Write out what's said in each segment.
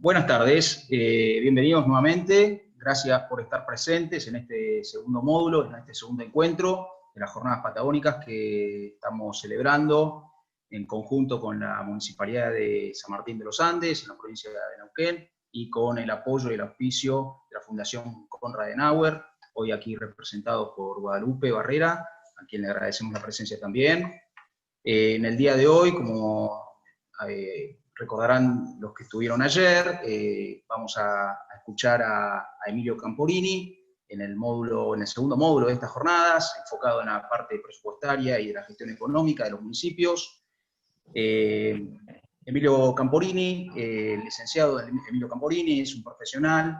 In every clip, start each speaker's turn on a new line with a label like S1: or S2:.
S1: Buenas tardes, bienvenidos nuevamente. Gracias por estar presentes en este segundo módulo, en este segundo encuentro de las Jornadas Patagónicas que estamos celebrando en conjunto con la Municipalidad de San Martín de los Andes, en la provincia de Neuquén, y con el apoyo y el auspicio de la Fundación Konrad Adenauer, hoy aquí representado por Guadalupe Barrera, a quien le agradecemos la presencia también. En el día de hoy, como recordarán los que estuvieron ayer, vamos a escuchar a Emilio Camporini en el segundo módulo de estas jornadas, enfocado en la parte presupuestaria y de la gestión económica de los municipios. Emilio Camporini, el licenciado Emilio Camporini, es un profesional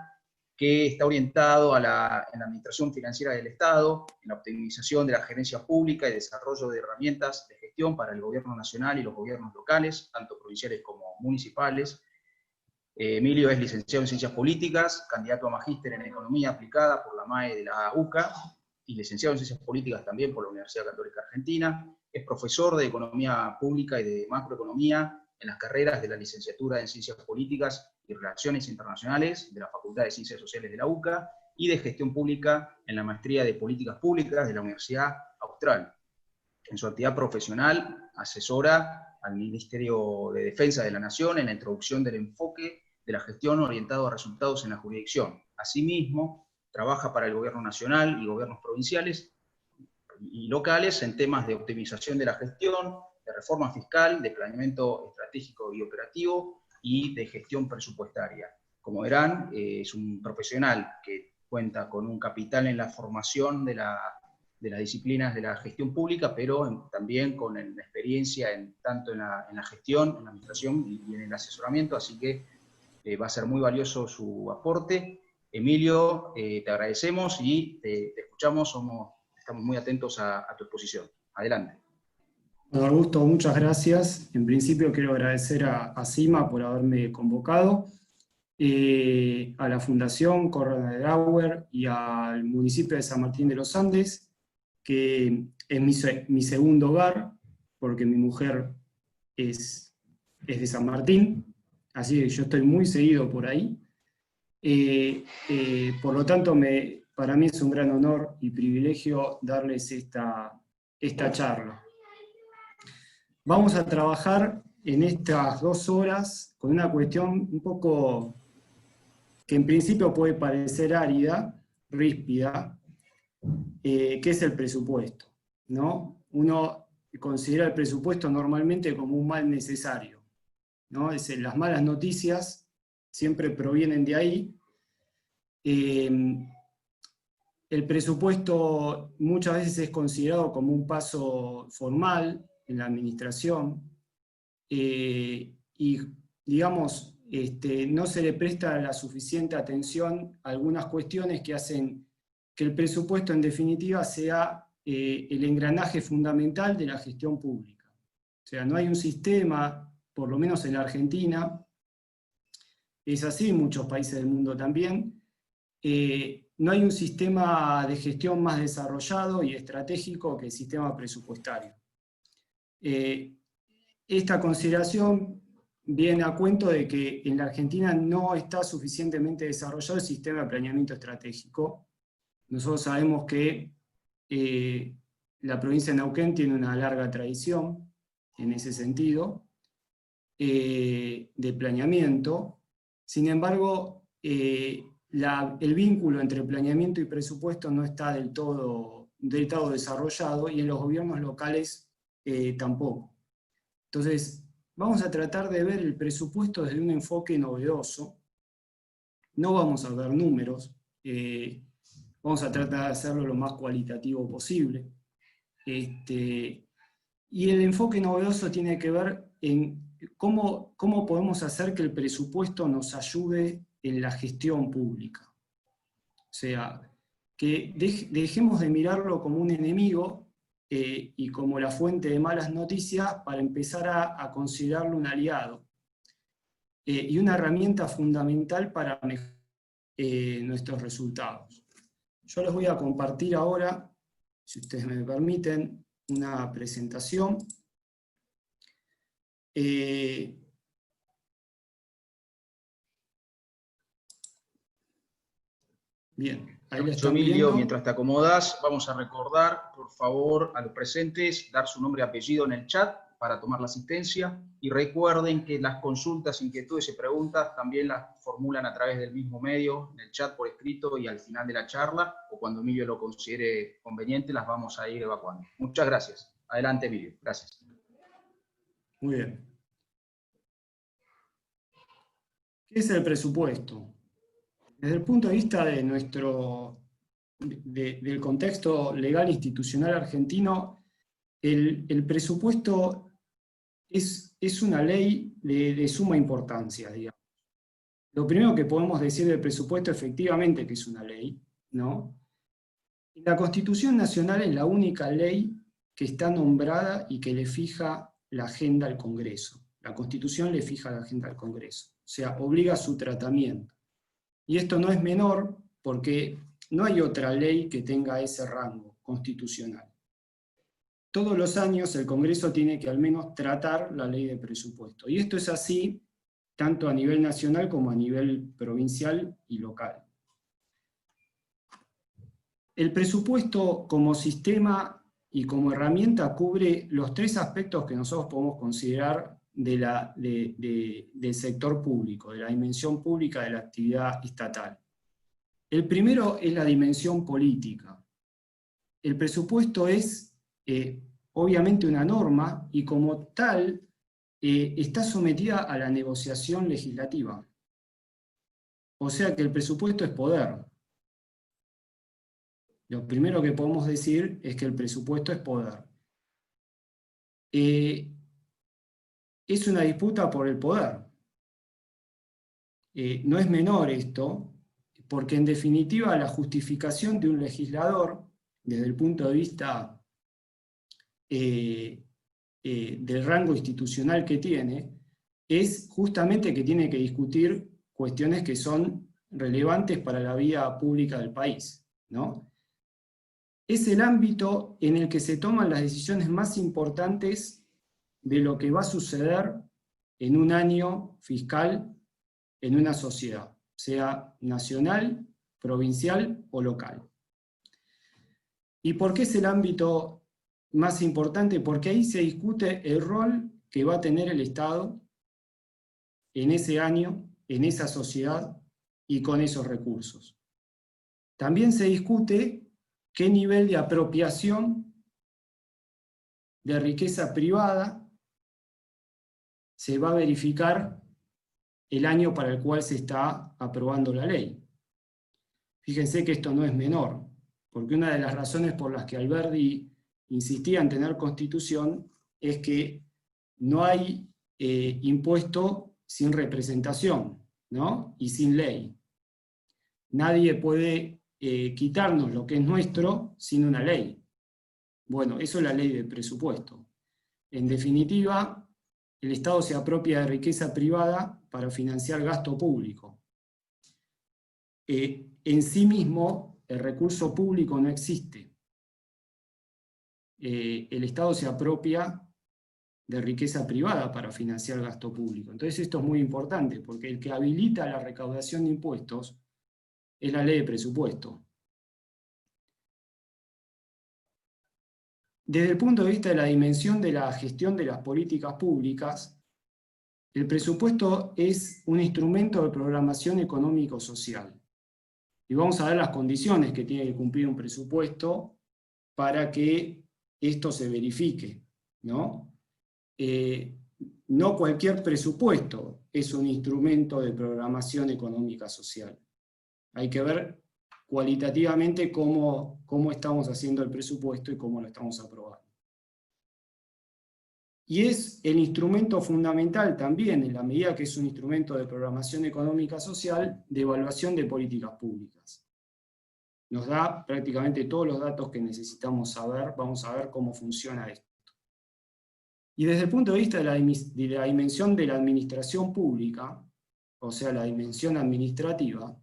S1: que está orientado en la administración financiera del Estado, en la optimización de la gerencia pública y desarrollo de herramientas de gestión para el gobierno nacional y los gobiernos locales, tanto provinciales como municipales. Emilio es licenciado en Ciencias Políticas, candidato a magíster en Economía Aplicada por la MAE de la UCA, y licenciado en Ciencias Políticas también por la Universidad Católica Argentina. Es profesor de Economía Pública y de Macroeconomía en las carreras de la licenciatura en Ciencias Políticas y Relaciones Internacionales de la Facultad de Ciencias Sociales de la UCA y de Gestión Pública en la Maestría de Políticas Públicas de la Universidad Austral. En su actividad profesional asesora al Ministerio de Defensa de la Nación en la introducción del enfoque de la gestión orientado a resultados en la jurisdicción. Asimismo, trabaja para el Gobierno Nacional y gobiernos provinciales y locales en temas de optimización de la gestión, de reforma fiscal, de planeamiento estratégico y operativo y de gestión presupuestaria. Como verán, es un profesional que cuenta con un capital en la formación de las disciplinas de la gestión pública, pero también con la experiencia tanto en la gestión, en la administración y en el asesoramiento, así que va a ser muy valioso su aporte. Emilio, te agradecemos y te escuchamos, estamos muy atentos a tu exposición. Adelante.
S2: Con Augusto, muchas gracias. En principio quiero agradecer a CIMA por haberme convocado, a la Fundación Konrad Adenauer y al municipio de San Martín de los Andes, que es mi segundo hogar, porque mi mujer es de San Martín, así que yo estoy muy seguido por ahí. Por lo tanto, para mí es un gran honor y privilegio darles esta charla. Vamos a trabajar en estas 2 horas con una cuestión un poco que en principio puede parecer árida, ríspida, que es el presupuesto, ¿no? Uno considera el presupuesto normalmente como un mal necesario, ¿no? Es decir, las malas noticias siempre provienen de ahí. El presupuesto muchas veces es considerado como un paso formal en la administración, y digamos, no se le presta la suficiente atención a algunas cuestiones que hacen que el presupuesto en definitiva sea el engranaje fundamental de la gestión pública. O sea, no hay un sistema, por lo menos en la Argentina, es así en muchos países del mundo también, no hay un sistema de gestión más desarrollado y estratégico que el sistema presupuestario. Esta consideración viene a cuento de que en la Argentina no está suficientemente desarrollado el sistema de planeamiento estratégico. Nosotros sabemos que la provincia de Neuquén tiene una larga tradición en ese sentido de planeamiento. Sin embargo, el vínculo entre planeamiento y presupuesto no está del todo desarrollado, y en los gobiernos locales tampoco. Entonces, vamos a tratar de ver el presupuesto desde un enfoque novedoso. No vamos a ver números, vamos a tratar de hacerlo lo más cualitativo posible. Y el enfoque novedoso tiene que ver en cómo podemos hacer que el presupuesto nos ayude en la gestión pública. O sea, que dejemos de mirarlo como un enemigo y como la fuente de malas noticias, para empezar a considerarlo un aliado y una herramienta fundamental para mejorar nuestros resultados. Yo les voy a compartir ahora, si ustedes me permiten, una presentación. Bien, ahí la
S1: Permiso,
S2: están
S1: Emilio,
S2: viendo.
S1: mientras te acomodas, vamos a recordar, por favor, a los presentes, dar su nombre y apellido en el chat para tomar la asistencia, y recuerden que las consultas, inquietudes y preguntas también las formulan a través del mismo medio, en el chat por escrito, y al final de la charla, o cuando Emilio lo considere conveniente, las vamos a ir evacuando. Muchas gracias. Adelante, Emilio. Gracias.
S2: Muy bien. ¿Qué es el presupuesto? Desde el punto de vista de del contexto legal institucional argentino, el presupuesto es una ley de suma importancia, digamos. Lo primero que podemos decir del presupuesto, efectivamente que es una ley, ¿no? La Constitución Nacional es la única ley que está nombrada y que le fija la agenda al Congreso. La Constitución le fija la agenda al Congreso, o sea, obliga su tratamiento. Y esto no es menor porque no hay otra ley que tenga ese rango constitucional. Todos los años el Congreso tiene que al menos tratar la ley de presupuesto. Y esto es así tanto a nivel nacional como a nivel provincial y local. El presupuesto como sistema y como herramienta cubre los tres aspectos que nosotros podemos considerar del sector público, de la dimensión pública de la actividad estatal. El primero es la dimensión política. El presupuesto es obviamente una norma y como tal está sometida a la negociación legislativa. O sea que el presupuesto es poder. Lo primero que podemos decir es que el presupuesto es poder. Es una disputa por el poder. No es menor esto, porque en definitiva la justificación de un legislador, desde el punto de vista del rango institucional que tiene, es justamente que tiene que discutir cuestiones que son relevantes para la vida pública del país, ¿no? Es el ámbito en el que se toman las decisiones más importantes de lo que va a suceder en un año fiscal en una sociedad, sea nacional, provincial o local. ¿Y por qué es el ámbito más importante? Porque ahí se discute el rol que va a tener el Estado en ese año, en esa sociedad y con esos recursos. También se discute qué nivel de apropiación de riqueza privada se va a verificar el año para el cual se está aprobando la ley. Fíjense que esto no es menor, porque una de las razones por las que Alberdi insistía en tener constitución es que no hay impuesto sin representación, ¿no? Y sin ley. Nadie puede quitarnos lo que es nuestro sin una ley. Bueno, eso es la ley del presupuesto. En definitiva, el Estado se apropia de riqueza privada para financiar gasto público. En sí mismo, el recurso público no existe. El Estado se apropia de riqueza privada para financiar gasto público. Entonces esto es muy importante, porque el que habilita la recaudación de impuestos es la ley de presupuesto. Desde el punto de vista de la dimensión de la gestión de las políticas públicas, el presupuesto es un instrumento de programación económico-social. Y vamos a ver las condiciones que tiene que cumplir un presupuesto para que esto se verifique, ¿no? No cualquier presupuesto es un instrumento de programación económica social. Hay que ver cualitativamente cómo estamos haciendo el presupuesto y cómo lo estamos aprobando. Y es el instrumento fundamental también, en la medida que es un instrumento de programación económica social, de evaluación de políticas públicas. Nos da prácticamente todos los datos que necesitamos saber, vamos a ver cómo funciona esto. Y desde el punto de vista de la dimensión de la administración pública, o sea, la dimensión administrativa,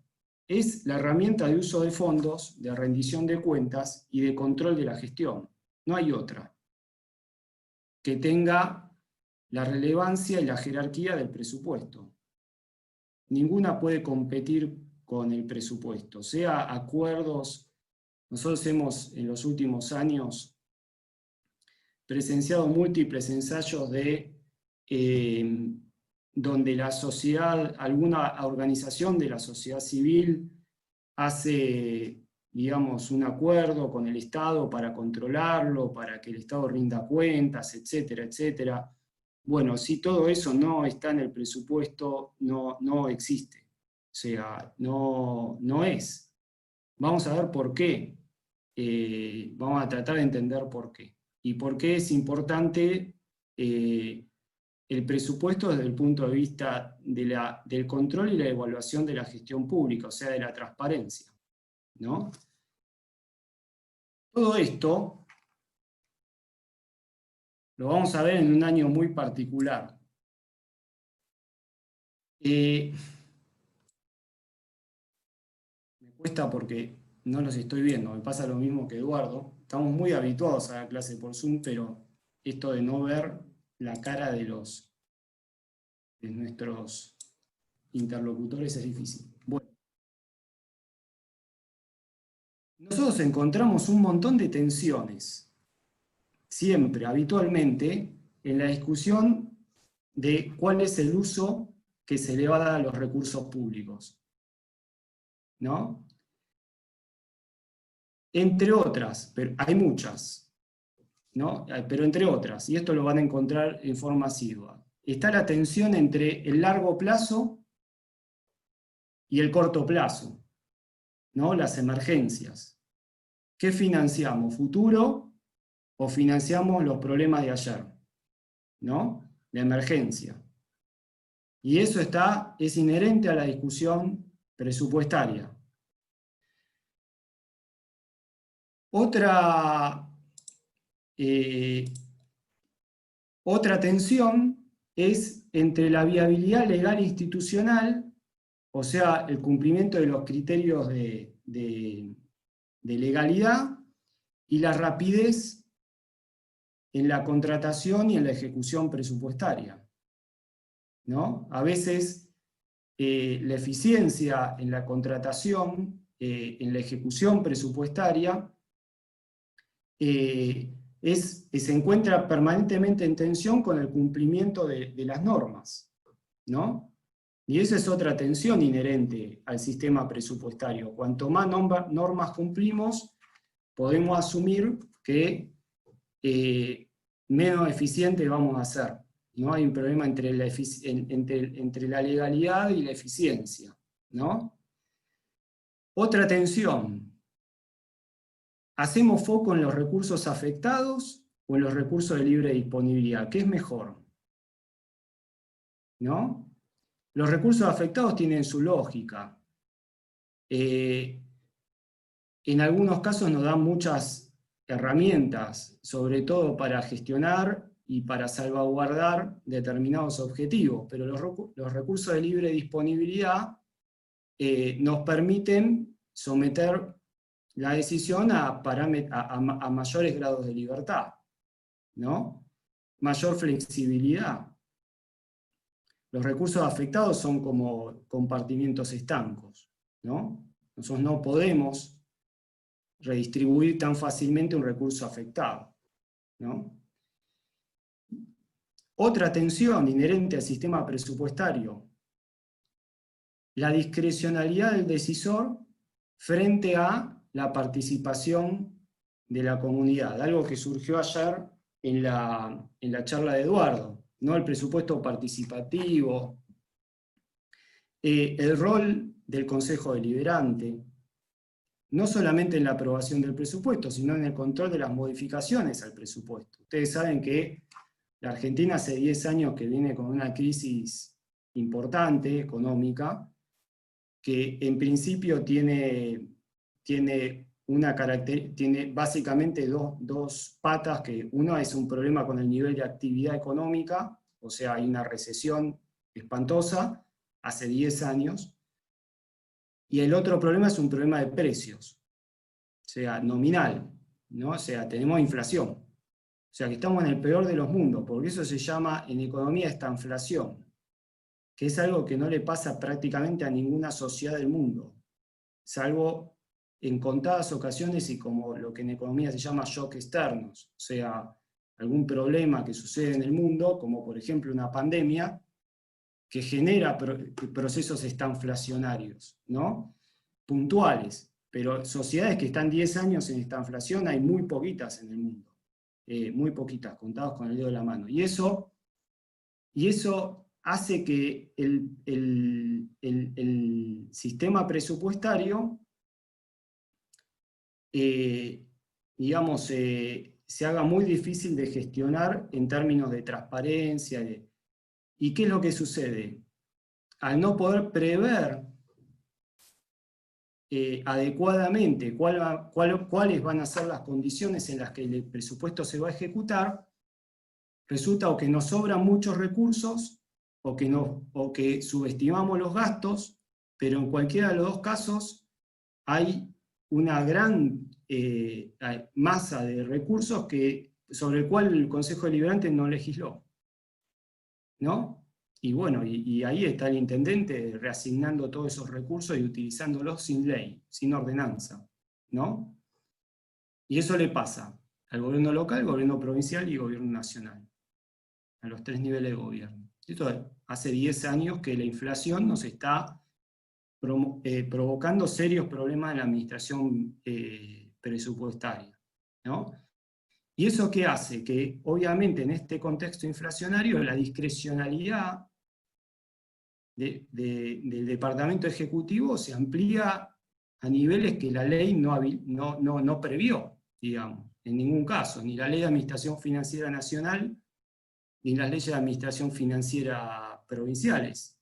S2: es la herramienta de uso de fondos, de rendición de cuentas y de control de la gestión. No hay otra que tenga la relevancia y la jerarquía del presupuesto. Ninguna puede competir con el presupuesto, sea acuerdos. Nosotros hemos en los últimos años presenciado múltiples ensayos de donde la sociedad, alguna organización de la sociedad civil hace, digamos, un acuerdo con el Estado para controlarlo, para que el Estado rinda cuentas, etcétera, etcétera. Bueno, si todo eso no está en el presupuesto, no existe. O sea, no es. Vamos a ver por qué. Vamos a tratar de entender por qué. Y por qué es importante el presupuesto desde el punto de vista del control y la evaluación de la gestión pública, o sea, de la transparencia, ¿no? Todo esto lo vamos a ver en un año muy particular. Me cuesta porque no los estoy viendo, me pasa lo mismo que Eduardo. Estamos muy habituados a la clase por Zoom, pero esto de no ver la cara de nuestros interlocutores es difícil. Bueno, nosotros encontramos un montón de tensiones, siempre, habitualmente, en la discusión de cuál es el uso que se le va a dar a los recursos públicos, ¿no? Entre otras, pero hay muchas, ¿no? Pero entre otras, y esto lo van a encontrar en forma asidua, está la tensión entre el largo plazo y el corto plazo, ¿no? Las emergencias. ¿Qué financiamos? ¿Futuro o financiamos los problemas de ayer? ¿No? La emergencia. Y eso es inherente a la discusión presupuestaria. Otra tensión es entre la viabilidad legal e institucional, o sea, el cumplimiento de los criterios de legalidad, y la rapidez en la contratación y en la ejecución presupuestaria, ¿no? A veces la eficiencia en la contratación, en la ejecución presupuestaria, se encuentra permanentemente en tensión con el cumplimiento de las normas, ¿no? Y esa es otra tensión inherente al sistema presupuestario. Cuanto más normas cumplimos, podemos asumir que menos eficiente vamos a ser. ¿No? Hay un problema entre la legalidad y la eficiencia, ¿no? Otra tensión. ¿Hacemos foco en los recursos afectados o en los recursos de libre disponibilidad? ¿Qué es mejor? ¿No? Los recursos afectados tienen su lógica. En algunos casos nos dan muchas herramientas, sobre todo para gestionar y para salvaguardar determinados objetivos, pero los recursos de libre disponibilidad nos permiten someter la decisión a mayores grados de libertad, ¿no? Mayor flexibilidad. Los recursos afectados son como compartimientos estancos, ¿no? Nosotros no podemos redistribuir tan fácilmente un recurso afectado, ¿no? Otra tensión inherente al sistema presupuestario, la discrecionalidad del decisor frente a la participación de la comunidad, algo que surgió ayer en la charla de Eduardo, ¿no? El presupuesto participativo, el rol del Consejo Deliberante, no solamente en la aprobación del presupuesto, sino en el control de las modificaciones al presupuesto. Ustedes saben que la Argentina hace 10 años que viene con una crisis importante, económica, que en principio tiene básicamente dos patas, que una es un problema con el nivel de actividad económica, o sea, hay una recesión espantosa hace 10 años, y el otro problema es un problema de precios, o sea, nominal, ¿no? O sea, tenemos inflación. O sea, que estamos en el peor de los mundos, porque eso se llama en economía estanflación, que es algo que no le pasa prácticamente a ninguna sociedad del mundo. salvo en contadas ocasiones y como lo que en economía se llama shock externos, o sea, algún problema que sucede en el mundo, como por ejemplo una pandemia, que genera procesos estanflacionarios, ¿no? Puntuales, pero sociedades que están 10 años en estanflación hay muy poquitas en el mundo, muy poquitas, contados con el dedo de la mano. Y eso hace que el sistema presupuestario, digamos, se haga muy difícil de gestionar en términos de transparencia. ¿Y qué es lo que sucede? Al no poder prever adecuadamente cuáles van a ser las condiciones en las que el presupuesto se va a ejecutar, resulta o que nos sobran muchos recursos o que subestimamos los gastos, pero en cualquiera de los dos casos hay una gran masa de recursos sobre el cual el Consejo Deliberante no legisló, ¿no? Y bueno, y ahí está el intendente reasignando todos esos recursos y utilizándolos sin ley, sin ordenanza, ¿no? Y eso le pasa al gobierno local, gobierno provincial y gobierno nacional, a los 3 niveles de gobierno. Esto hace 10 años que la inflación nos está provocando serios problemas en la administración presupuestaria, ¿no? ¿Y eso qué hace? Que obviamente en este contexto inflacionario la discrecionalidad del Departamento Ejecutivo se amplía a niveles que la ley no previó, digamos, en ningún caso, ni la Ley de Administración Financiera Nacional, ni las leyes de Administración Financiera provinciales.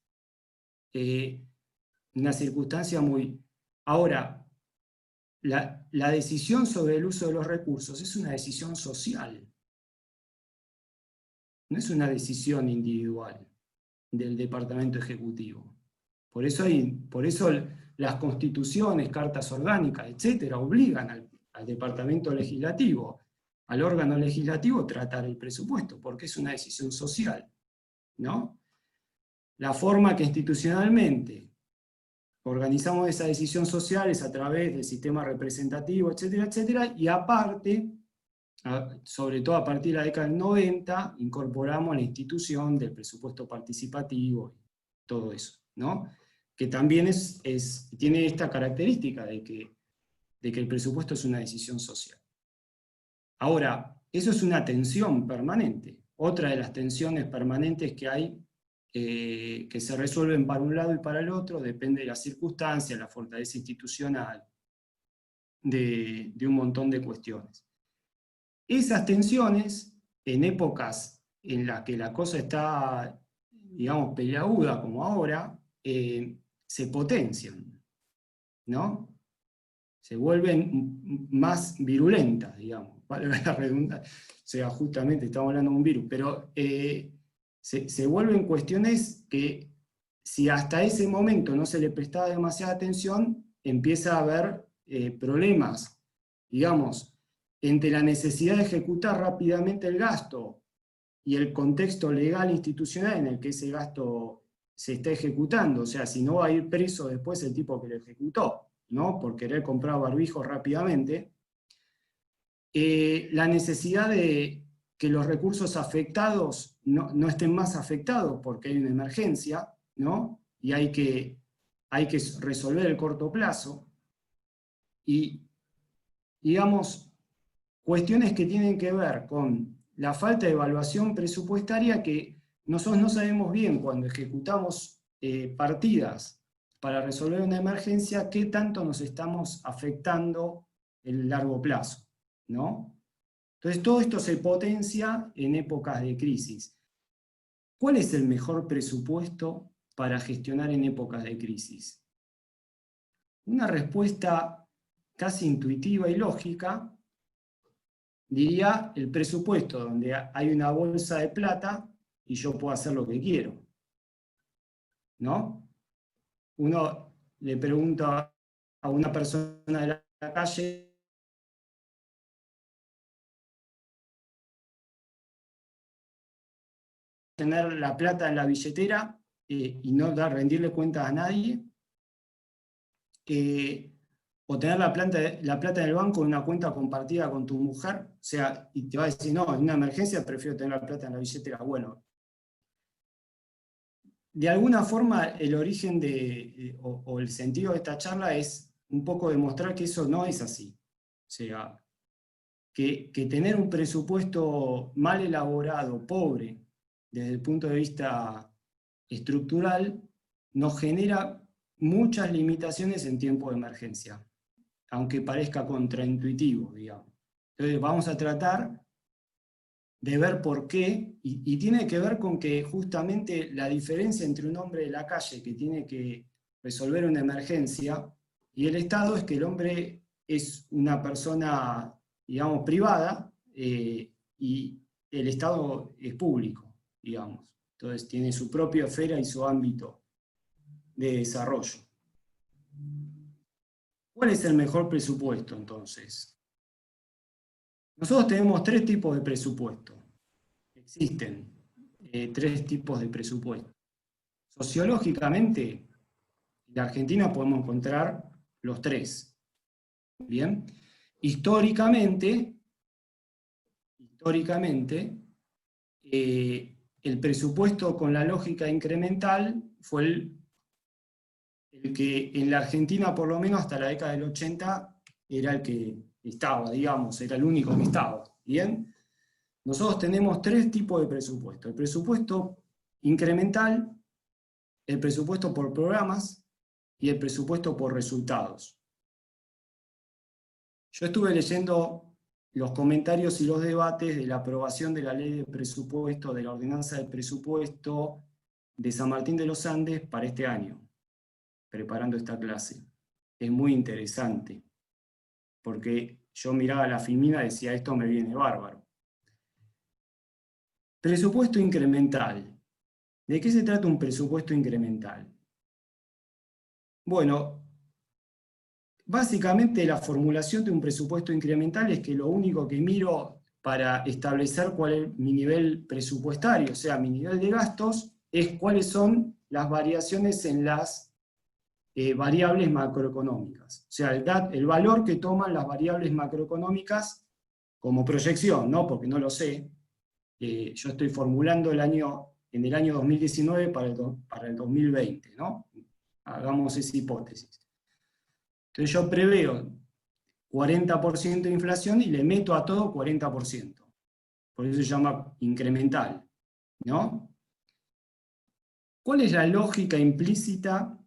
S2: Una circunstancia muy... Ahora, la decisión sobre el uso de los recursos es una decisión social, no es una decisión individual del Departamento Ejecutivo. Por eso las constituciones, cartas orgánicas, etcétera, obligan al Departamento Legislativo, al órgano legislativo, a tratar el presupuesto, porque es una decisión social, ¿no? La forma que institucionalmente organizamos esa decisión social es a través del sistema representativo, etcétera, etcétera, y aparte, sobre todo a partir de la década del 90, incorporamos la institución del presupuesto participativo, todo eso, ¿no? Que también tiene esta característica de que el presupuesto es una decisión social. Ahora, eso es una tensión permanente. Otra de las tensiones permanentes que hay, que se resuelven para un lado y para el otro, depende de las circunstancias, la fortaleza institucional, de un montón de cuestiones. Esas tensiones, en épocas en las que la cosa está, digamos, peleaguda como ahora, se potencian, ¿no? Se vuelven más virulentas, digamos, para la redundancia. O sea, justamente estamos hablando de un virus, pero se vuelven cuestiones que, si hasta ese momento no se le prestaba demasiada atención, empieza a haber problemas, digamos, entre la necesidad de ejecutar rápidamente el gasto y el contexto legal institucional en el que ese gasto se está ejecutando. O sea, si no va a ir preso después el tipo que lo ejecutó, ¿no? Por querer comprar barbijos rápidamente. La necesidad de que los recursos afectados no estén más afectados porque hay una emergencia, ¿no? Y hay que resolver el corto plazo. Y, digamos, cuestiones que tienen que ver con la falta de evaluación presupuestaria, que nosotros no sabemos bien cuando ejecutamos partidas para resolver una emergencia, qué tanto nos estamos afectando en el largo plazo, ¿no? Entonces todo esto se potencia en épocas de crisis. ¿Cuál es el mejor presupuesto para gestionar en épocas de crisis? Una respuesta casi intuitiva y lógica diría el presupuesto donde hay una bolsa de plata y yo puedo hacer lo que quiero, ¿no? Uno le pregunta a una persona de la calle, tener la plata en la billetera y no rendirle cuentas a nadie. o tener la plata en el banco en una cuenta compartida con tu mujer, o sea, y te va a decir, no, en una emergencia prefiero tener la plata en la billetera. Bueno, de alguna forma el origen o el sentido de esta charla es un poco demostrar que eso no es así. O sea, que tener un presupuesto mal elaborado, pobre, desde el punto de vista estructural, nos genera muchas limitaciones en tiempo de emergencia, aunque parezca contraintuitivo, digamos. Entonces vamos a tratar de ver por qué, y tiene que ver con que justamente la diferencia entre un hombre de la calle que tiene que resolver una emergencia y el Estado es que el hombre es una persona, digamos, privada, y el Estado es público, digamos. Entonces tiene su propia esfera y su ámbito de desarrollo. ¿Cuál es el mejor presupuesto, entonces? Nosotros tenemos 3 tipos de presupuesto. Existen 3 tipos de presupuesto. Sociológicamente, en la Argentina podemos encontrar los 3. ¿Bien? Históricamente, el presupuesto con la lógica incremental fue el que en la Argentina, por lo menos hasta la década del 80, era el que estaba, digamos, era el único que estaba. ¿Bien? Nosotros tenemos 3 tipos de presupuesto. El presupuesto incremental, el presupuesto por programas y el presupuesto por resultados. Yo estuve leyendo los comentarios y los debates de la aprobación de la ley de presupuesto, de la ordenanza del presupuesto de San Martín de los Andes para este año, preparando esta clase. Es muy interesante, porque yo miraba la filmina y decía, esto me viene bárbaro. Presupuesto incremental. ¿De qué se trata un presupuesto incremental? Bueno, básicamente la formulación de un presupuesto incremental es que lo único que miro para establecer cuál es mi nivel presupuestario, o sea, mi nivel de gastos, es cuáles son las variaciones en las variables macroeconómicas. O sea, el valor que toman las variables macroeconómicas como proyección, ¿no? Porque no lo sé. Yo estoy formulando en el año 2019 para el 2020, ¿no? Hagamos esa hipótesis. Entonces yo preveo 40% de inflación y le meto a todo 40%. Por eso se llama incremental, ¿no? ¿Cuál es la lógica implícita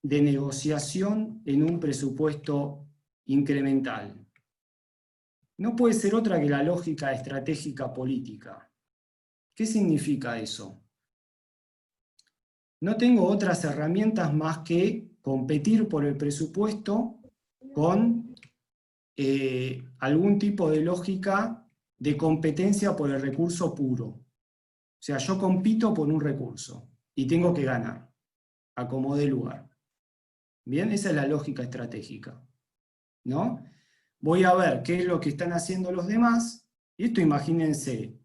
S2: de negociación en un presupuesto incremental? No puede ser otra que la lógica estratégica política. ¿Qué significa eso? No tengo otras herramientas más que competir por el presupuesto con algún tipo de lógica de competencia por el recurso puro. O sea, yo compito por un recurso y tengo que ganar, a como dé lugar. Bien, esa es la lógica estratégica, ¿no? Voy a ver qué es lo que están haciendo los demás, y esto imagínense,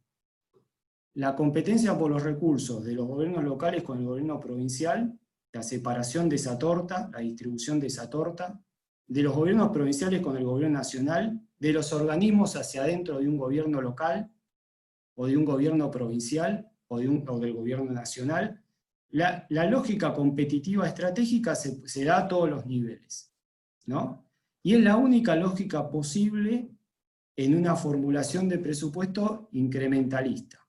S2: la competencia por los recursos de los gobiernos locales con el gobierno provincial, la separación de esa torta, la distribución de esa torta, de los gobiernos provinciales con el gobierno nacional, de los organismos hacia adentro de un gobierno local, o de un gobierno provincial, o del gobierno nacional. La lógica competitiva estratégica se da a todos los niveles, ¿no? Y es la única lógica posible en una formulación de presupuesto incrementalista.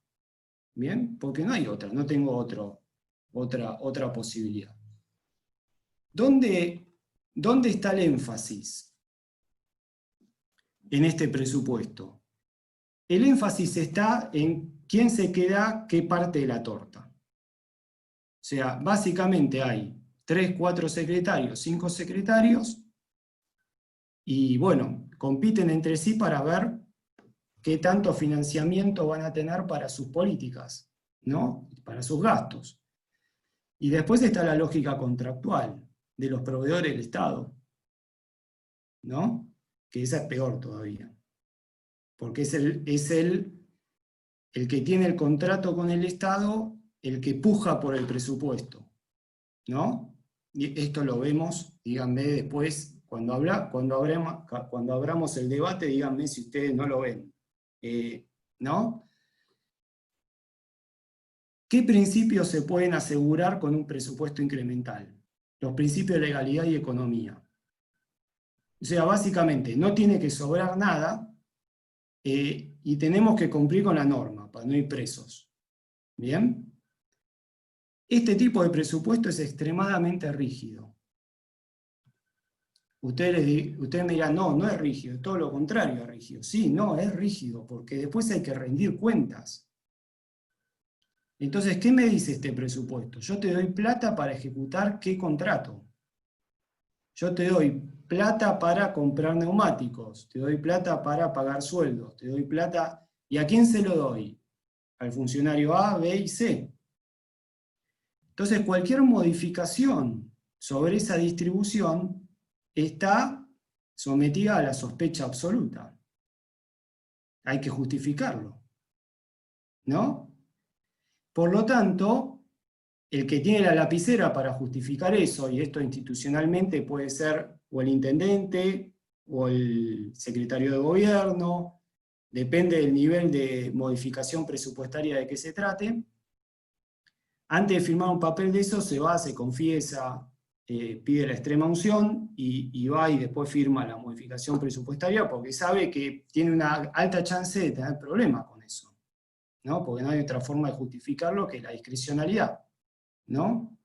S2: ¿Bien? Porque no hay otra, no tengo otra posibilidad. ¿Dónde está el énfasis en este presupuesto? El énfasis está en quién se queda qué parte de la torta. O sea, básicamente hay 3, 4 secretarios, 5 secretarios, y bueno, compiten entre sí para ver qué tanto financiamiento van a tener para sus políticas, ¿no? Para sus gastos. Y después está la lógica contractual de los proveedores del Estado, ¿no? Que esa es peor todavía. Porque es el que tiene el contrato con el Estado, el que puja por el presupuesto, ¿no? Y esto lo vemos, díganme después, Cuando abramos el debate, díganme si ustedes no lo ven. ¿No? ¿Qué principios se pueden asegurar con un presupuesto incremental? Los principios de legalidad y economía. O sea, básicamente, no tiene que sobrar nada y tenemos que cumplir con la norma para no ir presos. ¿Bien? Este tipo de presupuesto es extremadamente rígido. Ustedes me dirán, no, no es rígido, todo lo contrario es rígido. Sí, no, es rígido, porque después hay que rendir cuentas. Entonces, ¿qué me dice este presupuesto? Yo te doy plata para ejecutar ¿qué contrato? Yo te doy plata para comprar neumáticos, te doy plata para pagar sueldos, te doy plata... ¿Y a quién se lo doy? Al funcionario A, B y C. Entonces, cualquier modificación sobre esa distribución está sometida a la sospecha absoluta. Hay que justificarlo, ¿no? Por lo tanto, el que tiene la lapicera para justificar eso, y esto institucionalmente puede ser o el intendente o el secretario de gobierno, depende del nivel de modificación presupuestaria de que se trate. Antes de firmar un papel de eso, se va, se confiesa, pide la extrema unción y va y después firma la modificación presupuestaria porque sabe que tiene una alta chance de tener problemas con eso, ¿no? Porque no hay otra forma de justificarlo que la discrecionalidad, ¿no?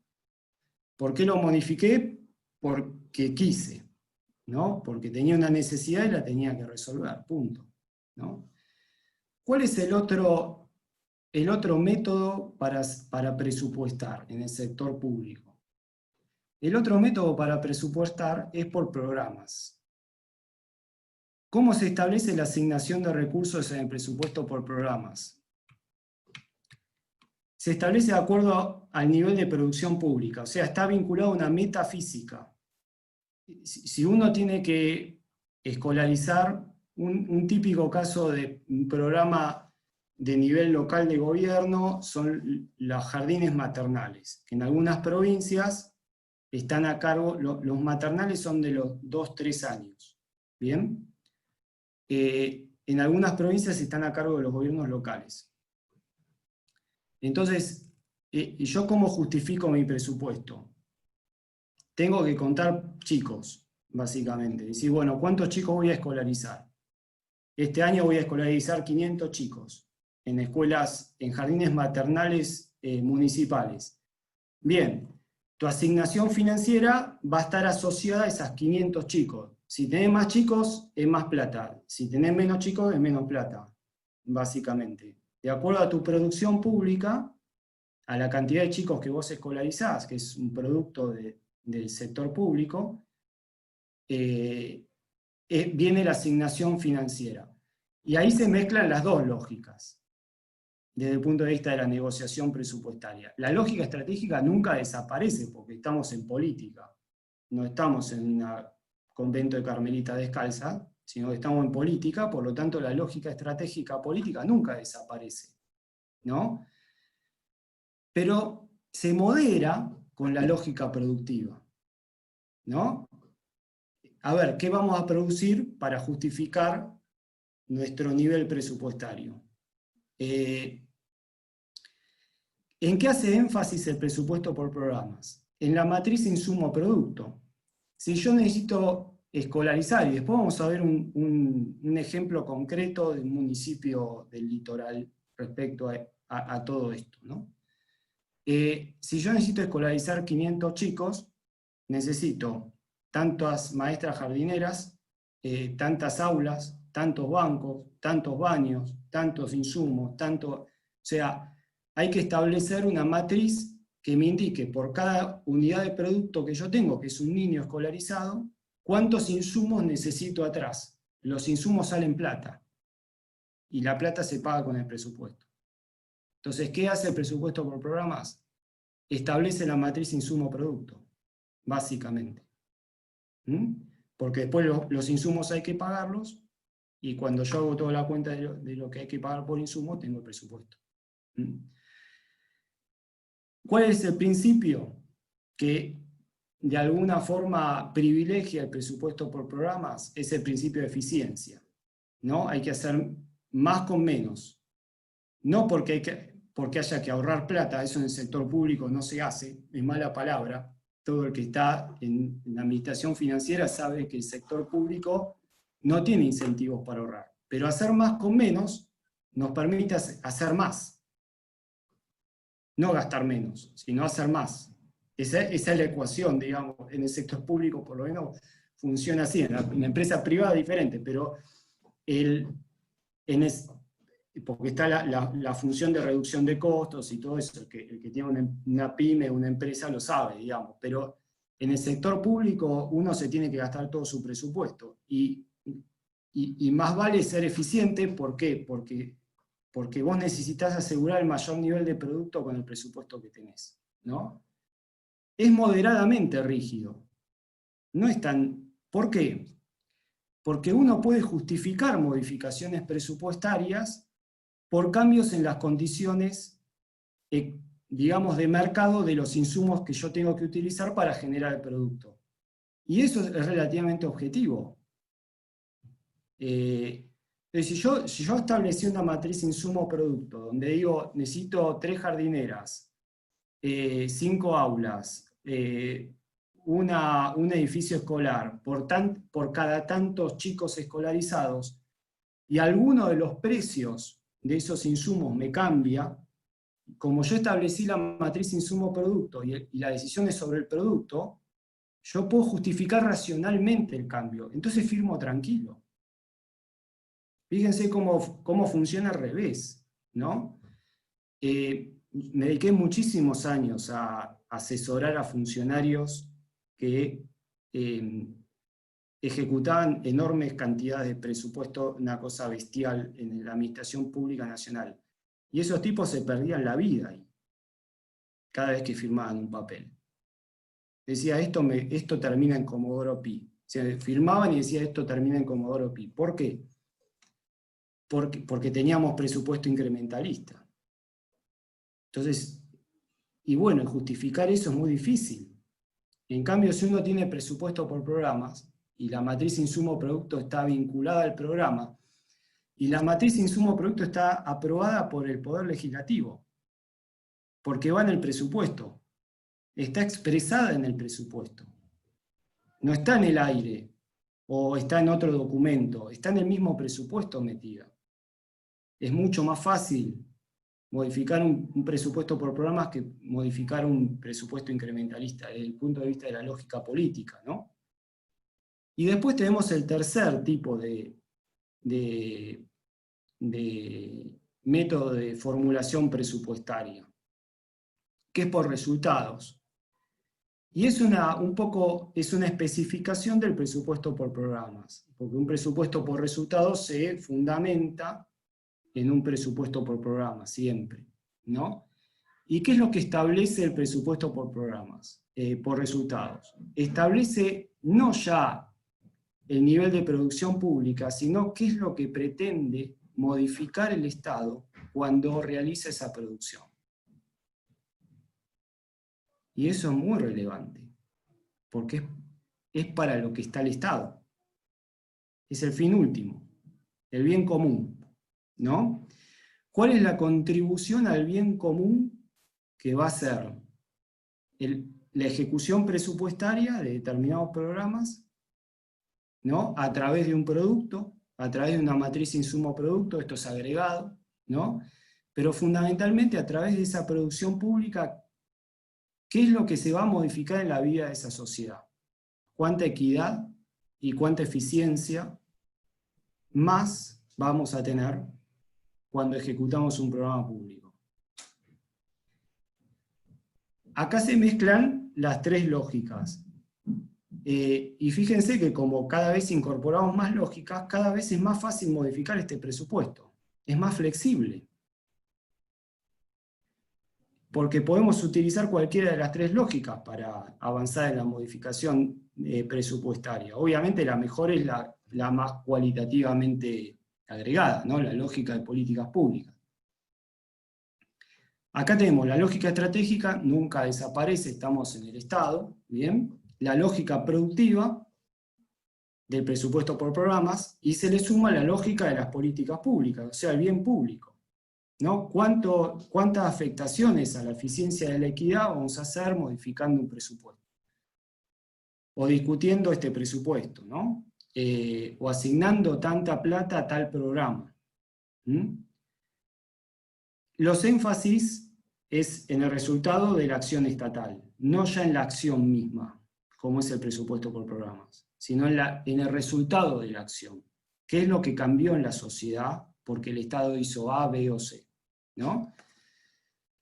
S2: ¿Por qué lo modifiqué? Porque quise, ¿no? Porque tenía una necesidad y la tenía que resolver, punto, ¿no? ¿Cuál es el otro método para presupuestar en el sector público? El otro método para presupuestar es por programas. ¿Cómo se establece la asignación de recursos en el presupuesto por programas? Se establece de acuerdo al nivel de producción pública, o sea, está vinculado a una meta física. Si uno tiene que escolarizar un típico caso de un programa de nivel local de gobierno son los jardines maternales, que en algunas provincias están a cargo, los maternales son de los 2-3 años, ¿bien? En algunas provincias están a cargo de los gobiernos locales. Entonces, ¿yo cómo justifico mi presupuesto? Tengo que contar chicos, básicamente. Decir, bueno, ¿cuántos chicos voy a escolarizar? Este año voy a escolarizar 500 chicos en escuelas, en jardines maternales municipales. Bien, tu asignación financiera va a estar asociada a esas 500 chicos. Si tenés más chicos, es más plata. Si tenés menos chicos, es menos plata, básicamente. De acuerdo a tu producción pública, a la cantidad de chicos que vos escolarizás, que es un producto del sector público, viene la asignación financiera. Y ahí se mezclan las dos lógicas, desde el punto de vista de la negociación presupuestaria. La lógica estratégica nunca desaparece, porque estamos en política. No estamos en un convento de Carmelita descalza, sino que estamos en política, por lo tanto la lógica estratégica política nunca desaparece, ¿no? Pero se modera con la lógica productiva, ¿no? A ver, ¿qué vamos a producir para justificar nuestro nivel presupuestario? ¿En qué hace énfasis el presupuesto por programas? En la matriz insumo-producto. Si yo necesito escolarizar, y después vamos a ver un ejemplo concreto de un municipio del litoral respecto a todo esto, ¿no? Si yo necesito escolarizar 500 chicos, necesito tantas maestras jardineras, tantas aulas, tantos bancos, tantos baños, tantos insumos, o sea, hay que establecer una matriz que me indique por cada unidad de producto que yo tengo, que es un niño escolarizado, cuántos insumos necesito atrás. Los insumos salen plata, y la plata se paga con el presupuesto. Entonces, ¿qué hace el presupuesto por programas? Establece la matriz insumo-producto, básicamente. Porque después los insumos hay que pagarlos, y cuando yo hago toda la cuenta de lo que hay que pagar por insumo, tengo el presupuesto. ¿Cuál es el principio? Que de alguna forma privilegia el presupuesto por programas es el principio de eficiencia, ¿no? Hay que hacer más con menos. No porque haya que ahorrar plata, eso en el sector público no se hace, es mala palabra. Todo el que está en la administración financiera sabe que el sector público no tiene incentivos para ahorrar. Pero hacer más con menos nos permite hacer más. No gastar menos, sino hacer más. Esa es la ecuación, digamos, en el sector público por lo menos funciona así. En la empresa privada es diferente, pero porque está la función de reducción de costos y todo eso, el que tiene una pyme, una empresa lo sabe, digamos, pero en el sector público uno se tiene que gastar todo su presupuesto, y más vale ser eficiente. ¿Por qué? Porque vos necesitas asegurar el mayor nivel de producto con el presupuesto que tenés, ¿no? Es moderadamente rígido, no es tan... ¿Por qué? Porque uno puede justificar modificaciones presupuestarias por cambios en las condiciones, digamos, de mercado de los insumos que yo tengo que utilizar para generar el producto. Y eso es relativamente objetivo. Si yo establecí una matriz insumo-producto, donde digo, necesito 3 jardineras, 5 aulas, un edificio escolar, por cada tantos chicos escolarizados, y alguno de los precios de esos insumos me cambia, como yo establecí la matriz insumo-producto y la decisión es sobre el producto, yo puedo justificar racionalmente el cambio, entonces firmo tranquilo. Fíjense cómo funciona al revés, ¿no? Me dediqué muchísimos años a asesorar a funcionarios que ejecutaban enormes cantidades de presupuesto, una cosa bestial en la administración pública nacional. Y esos tipos se perdían la vida ahí, cada vez que firmaban un papel. Decía, esto termina en Comodoro Pi. O sea, firmaban y decía, esto termina en Comodoro Pi. ¿Por qué? Porque teníamos presupuesto incrementalista. Entonces, y bueno, justificar eso es muy difícil. En cambio, si uno tiene presupuesto por programas, y la matriz insumo-producto está vinculada al programa, y la matriz insumo-producto está aprobada por el Poder Legislativo, porque va en el presupuesto, está expresada en el presupuesto, no está en el aire, o está en otro documento, está en el mismo presupuesto metida. Es mucho más fácil modificar un presupuesto por programas que modificar un presupuesto incrementalista, desde el punto de vista de la lógica política, ¿no? Y después tenemos el tercer tipo de método de formulación presupuestaria, que es por resultados. Y es una especificación del presupuesto por programas, porque un presupuesto por resultados se fundamenta en un presupuesto por programas, siempre, ¿no? ¿Y qué es lo que establece el presupuesto por programas, por resultados? Establece no ya el nivel de producción pública, sino qué es lo que pretende modificar el Estado cuando realiza esa producción. Y eso es muy relevante, porque es para lo que está el Estado. Es el fin último, el bien común, ¿no? ¿Cuál es la contribución al bien común que va a ser la ejecución presupuestaria de determinados programas, ¿no? A través de un producto, a través de una matriz insumo-producto, esto es agregado, ¿no? Pero fundamentalmente a través de esa producción pública, ¿qué es lo que se va a modificar en la vida de esa sociedad? ¿Cuánta equidad y cuánta eficiencia más vamos a tener cuando ejecutamos un programa público? Acá se mezclan las tres lógicas. Y fíjense que como cada vez incorporamos más lógicas, cada vez es más fácil modificar este presupuesto. Es más flexible. Porque podemos utilizar cualquiera de las tres lógicas para avanzar en la modificación presupuestaria. Obviamente la mejor es la más cualitativamente agregada, ¿no? La lógica de políticas públicas. Acá tenemos la lógica estratégica, nunca desaparece, estamos en el Estado, ¿bien? la lógica productiva del presupuesto por programas y se le suma la lógica de las políticas públicas, o sea, el bien público, ¿no? ¿Cuántas afectaciones a la eficiencia de la equidad vamos a hacer modificando un presupuesto? O discutiendo este presupuesto, ¿no? O asignando tanta plata a tal programa. Los énfasis es en el resultado de la acción estatal, no ya en la acción misma, como es el presupuesto por programas, sino en el resultado de la acción. ¿Qué es lo que cambió en la sociedad porque el Estado hizo A, B o C? ¿No?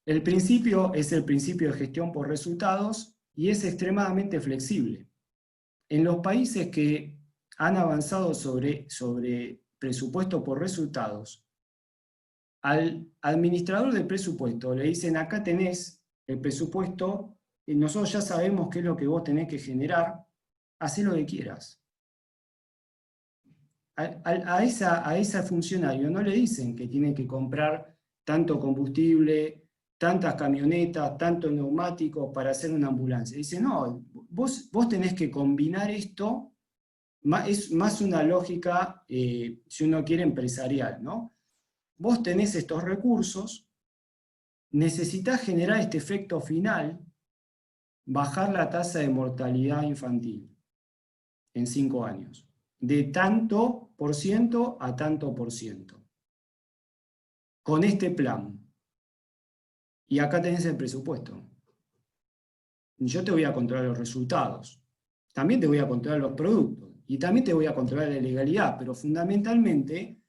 S2: El principio es el principio de gestión por resultados y es extremadamente flexible. En los países que han avanzado sobre presupuesto por resultados, al administrador del presupuesto le dicen: acá tenés el presupuesto, y nosotros ya sabemos qué es lo que vos tenés que generar, hacé lo que quieras. A ese funcionario no le dicen que tiene que comprar tanto combustible, tantas camionetas, tantos neumáticos para hacer una ambulancia. Dice: no, vos tenés que combinar esto, es más una lógica, si uno quiere, empresarial, ¿no? Vos tenés estos recursos, necesitás generar este efecto final, bajar la tasa de mortalidad infantil en 5 años, de tanto por ciento a tanto por ciento, con este plan. Y acá tenés el presupuesto. Yo te voy a controlar los resultados, también te voy a controlar los productos, y también te voy a controlar la legalidad, pero fundamentalmente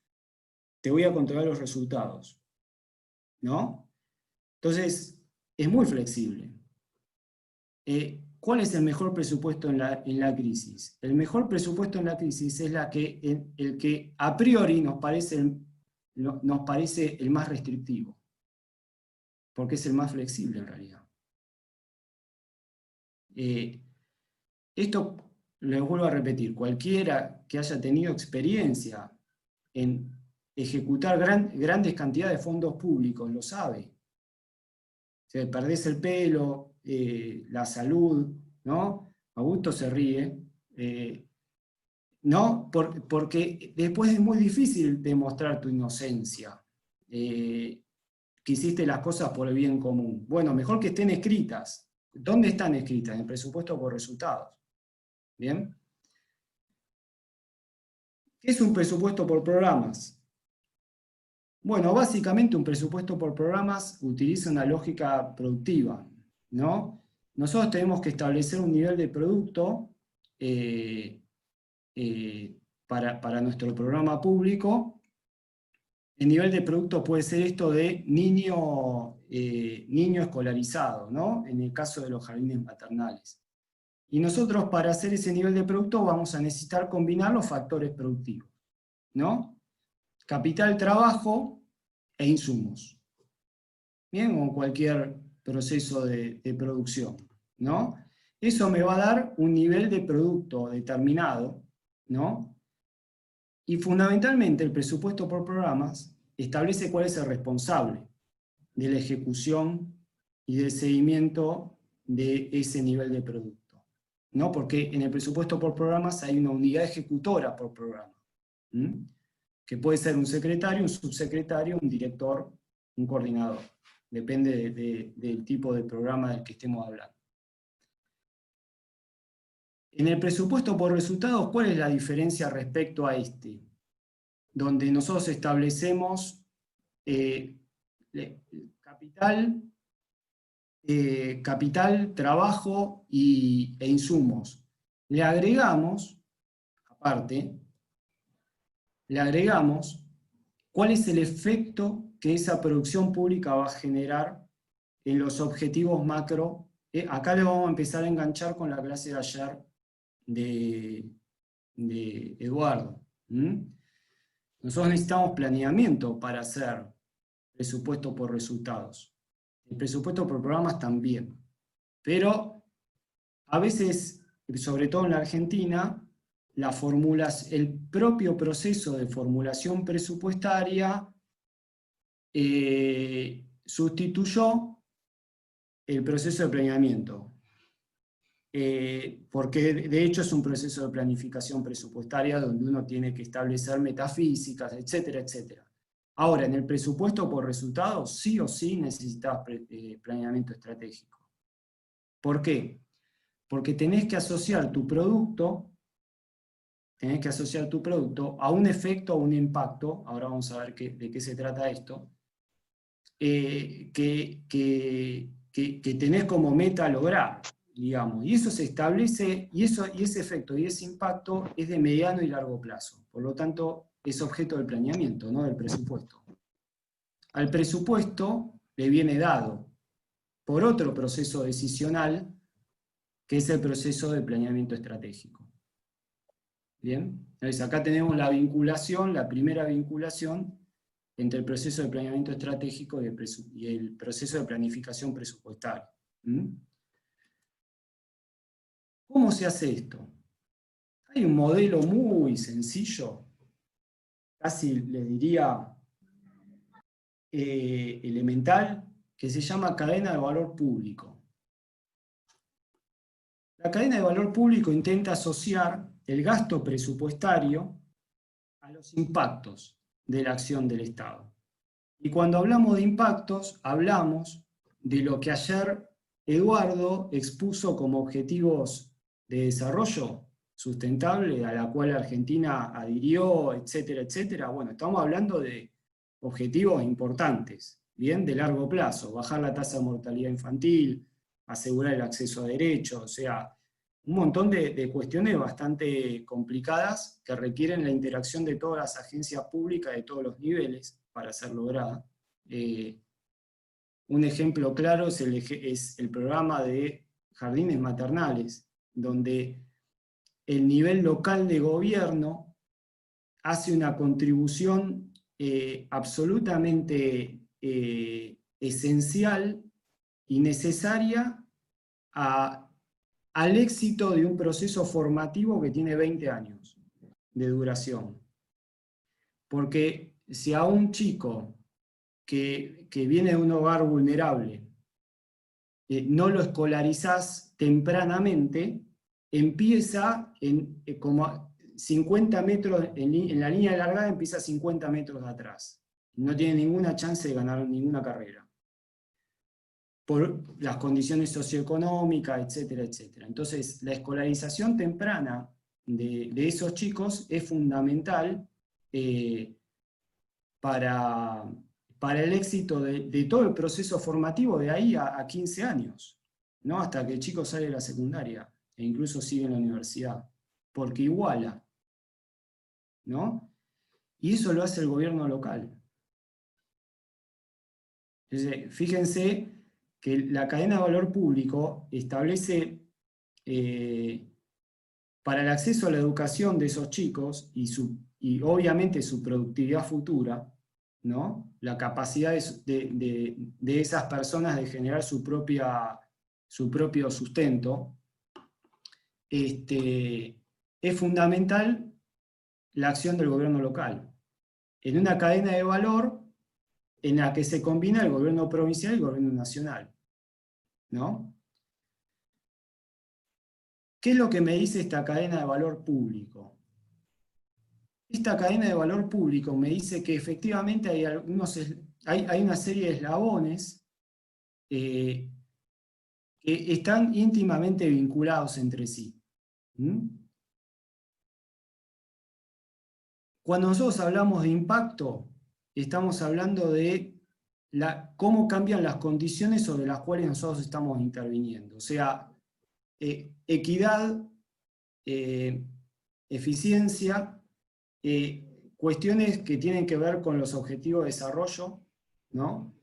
S2: te voy a controlar los resultados, ¿no? Entonces, es muy flexible. ¿Cuál es el mejor presupuesto en la crisis? El mejor presupuesto en la crisis es el que a priori nos parece el más restrictivo, porque es el más flexible en realidad. Esto, les vuelvo a repetir, cualquiera que haya tenido experiencia en ejecutar grandes cantidades de fondos públicos lo sabe. O sea, perdés el pelo, la salud, ¿no? Augusto se ríe, ¿no? Porque después es muy difícil demostrar tu inocencia, que hiciste las cosas por el bien común. Bueno, mejor que estén escritas. ¿Dónde están escritas? En el presupuesto por resultados. ¿Bien? ¿Qué es un presupuesto por programas? Bueno, básicamente un presupuesto por programas utiliza una lógica productiva, ¿no? Nosotros tenemos que establecer un nivel de producto para nuestro programa público. El nivel de producto puede ser esto de niño escolarizado, ¿no? En el caso de los jardines maternales. Y nosotros, para hacer ese nivel de producto, vamos a necesitar combinar los factores productivos, ¿no? Capital, trabajo e insumos. Bien, o cualquier proceso de producción, ¿no? Eso me va a dar un nivel de producto determinado, ¿no? Y fundamentalmente el presupuesto por programas establece cuál es el responsable de la ejecución y del seguimiento de ese nivel de producto, ¿no? Porque en el presupuesto por programas hay una unidad ejecutora por programa, que puede ser un secretario, un subsecretario, un director, un coordinador. Depende del tipo de programa del que estemos hablando. En el presupuesto por resultados, ¿cuál es la diferencia respecto a este? Donde nosotros establecemos capital, trabajo e insumos. Le agregamos, aparte, cuál es el efecto que esa producción pública va a generar en los objetivos macro. Acá le vamos a empezar a enganchar con la clase de ayer de Eduardo. Nosotros necesitamos planeamiento para hacer presupuesto por resultados. El presupuesto por programas también. Pero a veces, sobre todo en la Argentina, el propio proceso de formulación presupuestaria sustituyó el proceso de planeamiento. porque de hecho es un proceso de planificación presupuestaria donde uno tiene que establecer metafísicas, etcétera, etcétera. Ahora, en el presupuesto por resultados, sí o sí necesitas planeamiento estratégico. ¿Por qué? Porque tenés que asociar tu producto a un efecto, a un impacto, ahora vamos a ver de qué se trata esto, que tenés como meta lograr, digamos. Y eso se establece, y ese efecto y ese impacto es de mediano y largo plazo. Por lo tanto, es objeto del planeamiento, no del presupuesto. Al presupuesto le viene dado por otro proceso decisional, que es el proceso de planeamiento estratégico. ¿Bien? Entonces acá tenemos la vinculación, la primera vinculación entre el proceso de planeamiento estratégico y el proceso de planificación presupuestaria. ¿Cómo se hace esto? Hay un modelo muy sencillo, casi les diría elemental, que se llama cadena de valor público. La cadena de valor público intenta asociar el gasto presupuestario a los impactos de la acción del Estado. Y cuando hablamos de impactos, hablamos de lo que ayer Eduardo expuso como objetivos de desarrollo sustentable, a la cual Argentina adhirió, etcétera, etcétera. Bueno, estamos hablando de objetivos importantes, bien, de largo plazo, bajar la tasa de mortalidad infantil, asegurar el acceso a derechos, o sea, un montón de cuestiones bastante complicadas que requieren la interacción de todas las agencias públicas de todos los niveles para ser lograda. Un ejemplo claro es el programa de jardines maternales, donde el nivel local de gobierno hace una contribución absolutamente esencial y necesaria al éxito de un proceso formativo que tiene 20 años de duración. Porque si a un chico que viene de un hogar vulnerable no lo escolarizás tempranamente, empieza como 50 metros, en la línea de largada empieza 50 metros de atrás. No tiene ninguna chance de ganar ninguna carrera, por las condiciones socioeconómicas, etcétera, etcétera. Entonces, la escolarización temprana de esos chicos es fundamental para el éxito de todo el proceso formativo de ahí a 15 años, ¿no? Hasta que el chico sale de la secundaria e incluso sigue en la universidad, porque iguala, ¿no? Y eso lo hace el gobierno local. Entonces, fíjense que la cadena de valor público establece para el acceso a la educación de esos chicos y obviamente su productividad futura, ¿no? La capacidad de esas personas de generar su propio sustento, es fundamental la acción del gobierno local, en una cadena de valor en la que se combina el gobierno provincial y el gobierno nacional, ¿no? ¿Qué es lo que me dice esta cadena de valor público? Esta cadena de valor público me dice que efectivamente hay una serie de eslabones que están íntimamente vinculados entre sí. Cuando nosotros hablamos de impacto, estamos hablando de cómo cambian las condiciones sobre las cuales nosotros estamos interviniendo. O sea, equidad, eficiencia, cuestiones que tienen que ver con los objetivos de desarrollo, ¿no?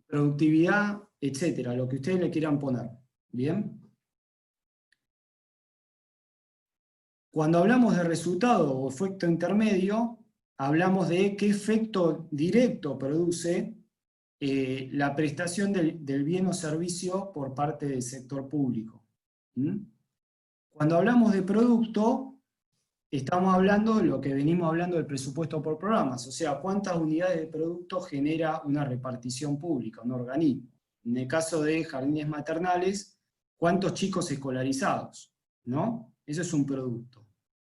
S2: Productividad, etcétera, lo que ustedes le quieran poner. ¿Bien? Cuando hablamos de resultado o efecto intermedio, hablamos de qué efecto directo produce la prestación del bien o servicio por parte del sector público. Cuando hablamos de producto, estamos hablando de lo que venimos hablando del presupuesto por programas, o sea, cuántas unidades de producto genera una repartición pública, un organismo, en el caso de jardines maternales, ¿cuántos chicos escolarizados? ¿No? Eso es un producto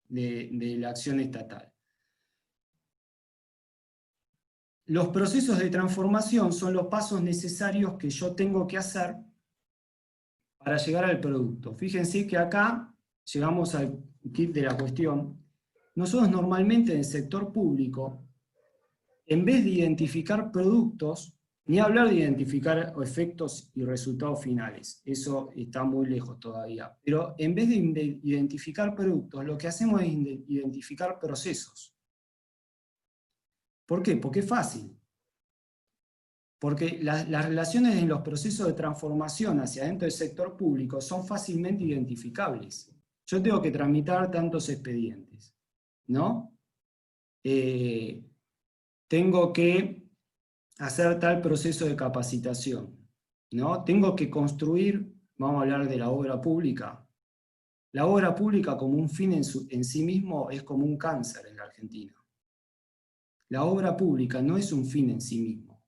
S2: de la acción estatal. Los procesos de transformación son los pasos necesarios que yo tengo que hacer para llegar al producto. Fíjense que acá llegamos al kit de la cuestión. Nosotros normalmente en el sector público, en vez de identificar productos, ni hablar de identificar efectos y resultados finales, eso está muy lejos todavía, pero en vez de identificar productos, lo que hacemos es identificar procesos. ¿Por qué? Porque es fácil. Porque las relaciones en los procesos de transformación hacia dentro del sector público son fácilmente identificables. Yo tengo que tramitar tantos expedientes, ¿no? Tengo que hacer tal proceso de capacitación, ¿no? Tengo que construir, vamos a hablar de la obra pública. La obra pública como un fin en sí mismo es como un cáncer en la Argentina. La obra pública no es un fin en sí mismo.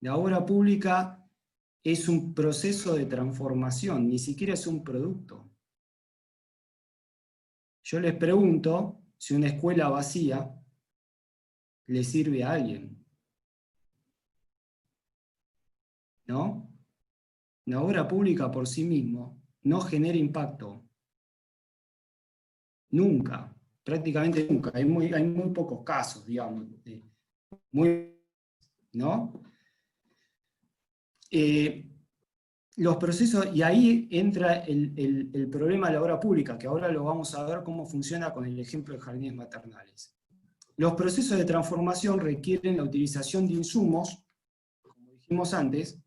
S2: La obra pública es un proceso de transformación, ni siquiera es un producto. Yo les pregunto si una escuela vacía le sirve a alguien. ¿No? Una obra pública por sí mismo no genera impacto. Nunca, prácticamente nunca. Hay muy pocos casos, digamos. ¿No? Los procesos, y ahí entra el problema de la obra pública, que ahora lo vamos a ver cómo funciona con el ejemplo de jardines maternales. Los procesos de transformación requieren la utilización de insumos, como dijimos antes,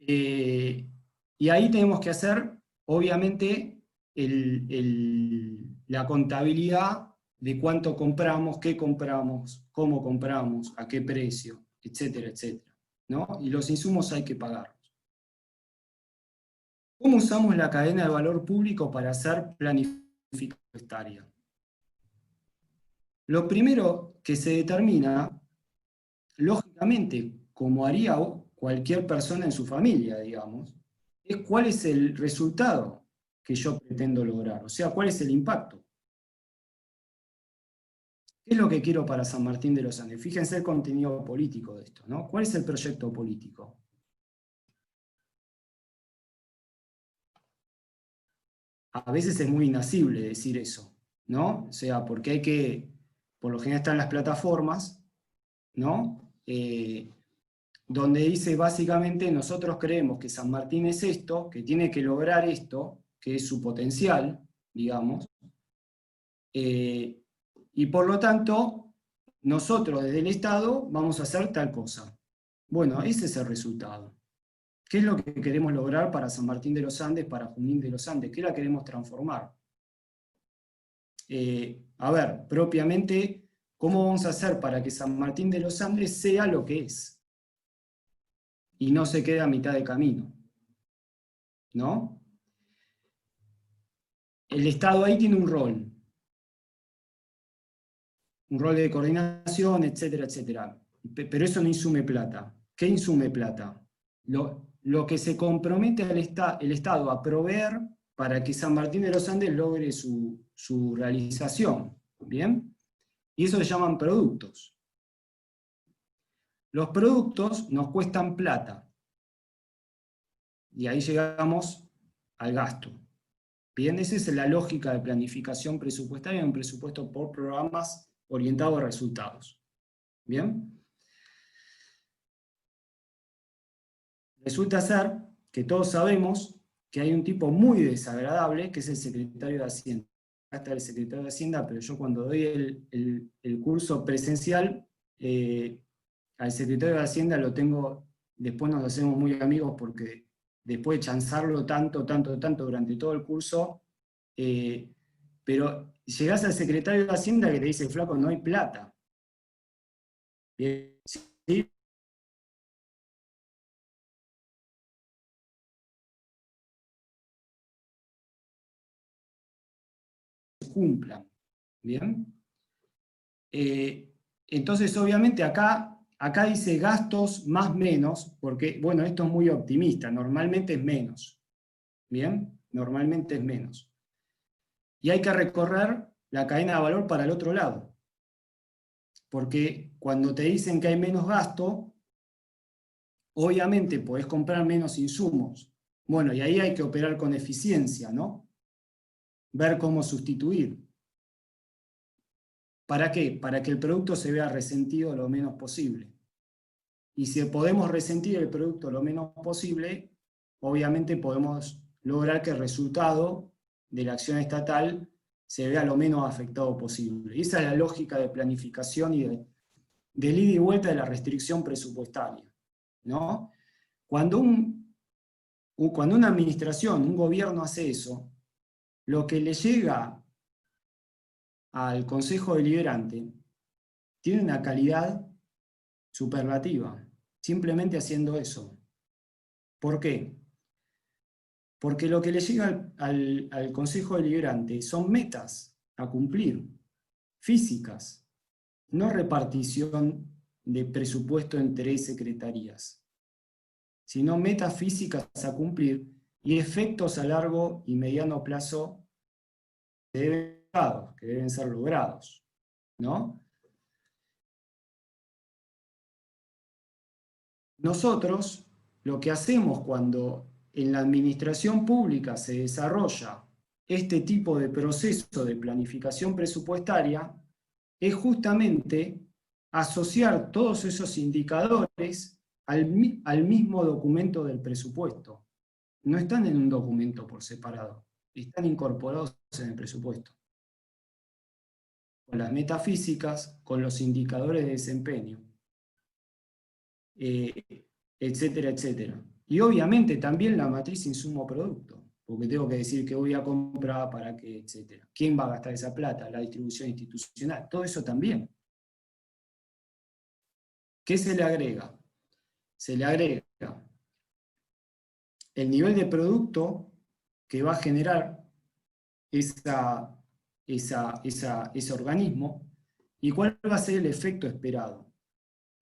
S2: y ahí tenemos que hacer, obviamente, la contabilidad de cuánto compramos, qué compramos, cómo compramos, a qué precio, etcétera, etcétera, ¿no? Y los insumos hay que pagarlos. ¿Cómo usamos la cadena de valor público para hacer planificación presupuestaria? Lo primero que se determina, lógicamente, como haría cualquier persona en su familia, digamos, es cuál es el resultado que yo pretendo lograr, o sea, cuál es el impacto. ¿Qué es lo que quiero para San Martín de los Andes? Fíjense el contenido político de esto, ¿no? ¿Cuál es el proyecto político? A veces es muy inasible decir eso, ¿no? O sea, porque hay que, por lo general están las plataformas, ¿no? Donde dice básicamente nosotros creemos que San Martín es esto, que tiene que lograr esto, que es su potencial, digamos, y por lo tanto nosotros desde el Estado vamos a hacer tal cosa. Bueno, ese es el resultado. ¿Qué es lo que queremos lograr para San Martín de los Andes, para Junín de los Andes? ¿Qué la queremos transformar? A ver, propiamente, ¿cómo vamos a hacer para que San Martín de los Andes sea lo que es? Y no se quede a mitad de camino, ¿no? El Estado ahí tiene un rol de coordinación, etcétera, etcétera. Pero eso no insume plata. ¿Qué insume plata? Lo que se compromete el Estado a proveer para que San Martín de los Andes logre su realización. ¿Bien? Y eso se llaman productos. Los productos nos cuestan plata. Y ahí llegamos al gasto. Bien, esa es la lógica de planificación presupuestaria en un presupuesto por programas orientado a resultados. ¿Bien? Resulta ser que todos sabemos que hay un tipo muy desagradable, que es el secretario de Hacienda. Acá está el secretario de Hacienda, pero yo cuando doy el curso presencial, al secretario de Hacienda lo tengo, después nos hacemos muy amigos porque después de chanzarlo tanto durante todo el curso, pero llegás al secretario de Hacienda que te dice, flaco, no hay plata. ¿Sí? Cumplan. ¿Bien? Entonces, obviamente, acá acá dice gastos más menos, porque, bueno, esto es muy optimista, normalmente es menos. ¿Bien? Normalmente es menos. Y hay que recorrer la cadena de valor para el otro lado. Porque cuando te dicen que hay menos gasto, obviamente podés comprar menos insumos. Bueno, y ahí hay que operar con eficiencia, ¿no? Ver cómo sustituir. ¿Para qué? Para que el producto se vea resentido lo menos posible. Y si podemos resentir el producto lo menos posible, obviamente podemos lograr que el resultado de la acción estatal se vea lo menos afectado posible. Y esa es la lógica de planificación y del ida y vuelta de la restricción presupuestaria, ¿no? Cuando una administración, un gobierno hace eso, lo que le llega al Consejo Deliberante tiene una calidad superlativa, simplemente haciendo eso. ¿Por qué? Porque lo que le llega al Consejo Deliberante son metas a cumplir, físicas, no repartición de presupuesto entre secretarías, sino metas físicas a cumplir y efectos a largo y mediano plazo que deben ser logrados, ¿no? Nosotros lo que hacemos cuando en la administración pública se desarrolla este tipo de proceso de planificación presupuestaria es justamente asociar todos esos indicadores al mismo documento del presupuesto. No están en un documento por separado, están incorporados en el presupuesto. Con las metafísicas, con los indicadores de desempeño, etcétera, etcétera. Y obviamente también la matriz insumo-producto, porque tengo que decir qué voy a comprar, para qué, etcétera. ¿Quién va a gastar esa plata? La distribución institucional, todo eso también. ¿Qué se le agrega? Se le agrega el nivel de producto que va a generar ese organismo y cuál va a ser el efecto esperado.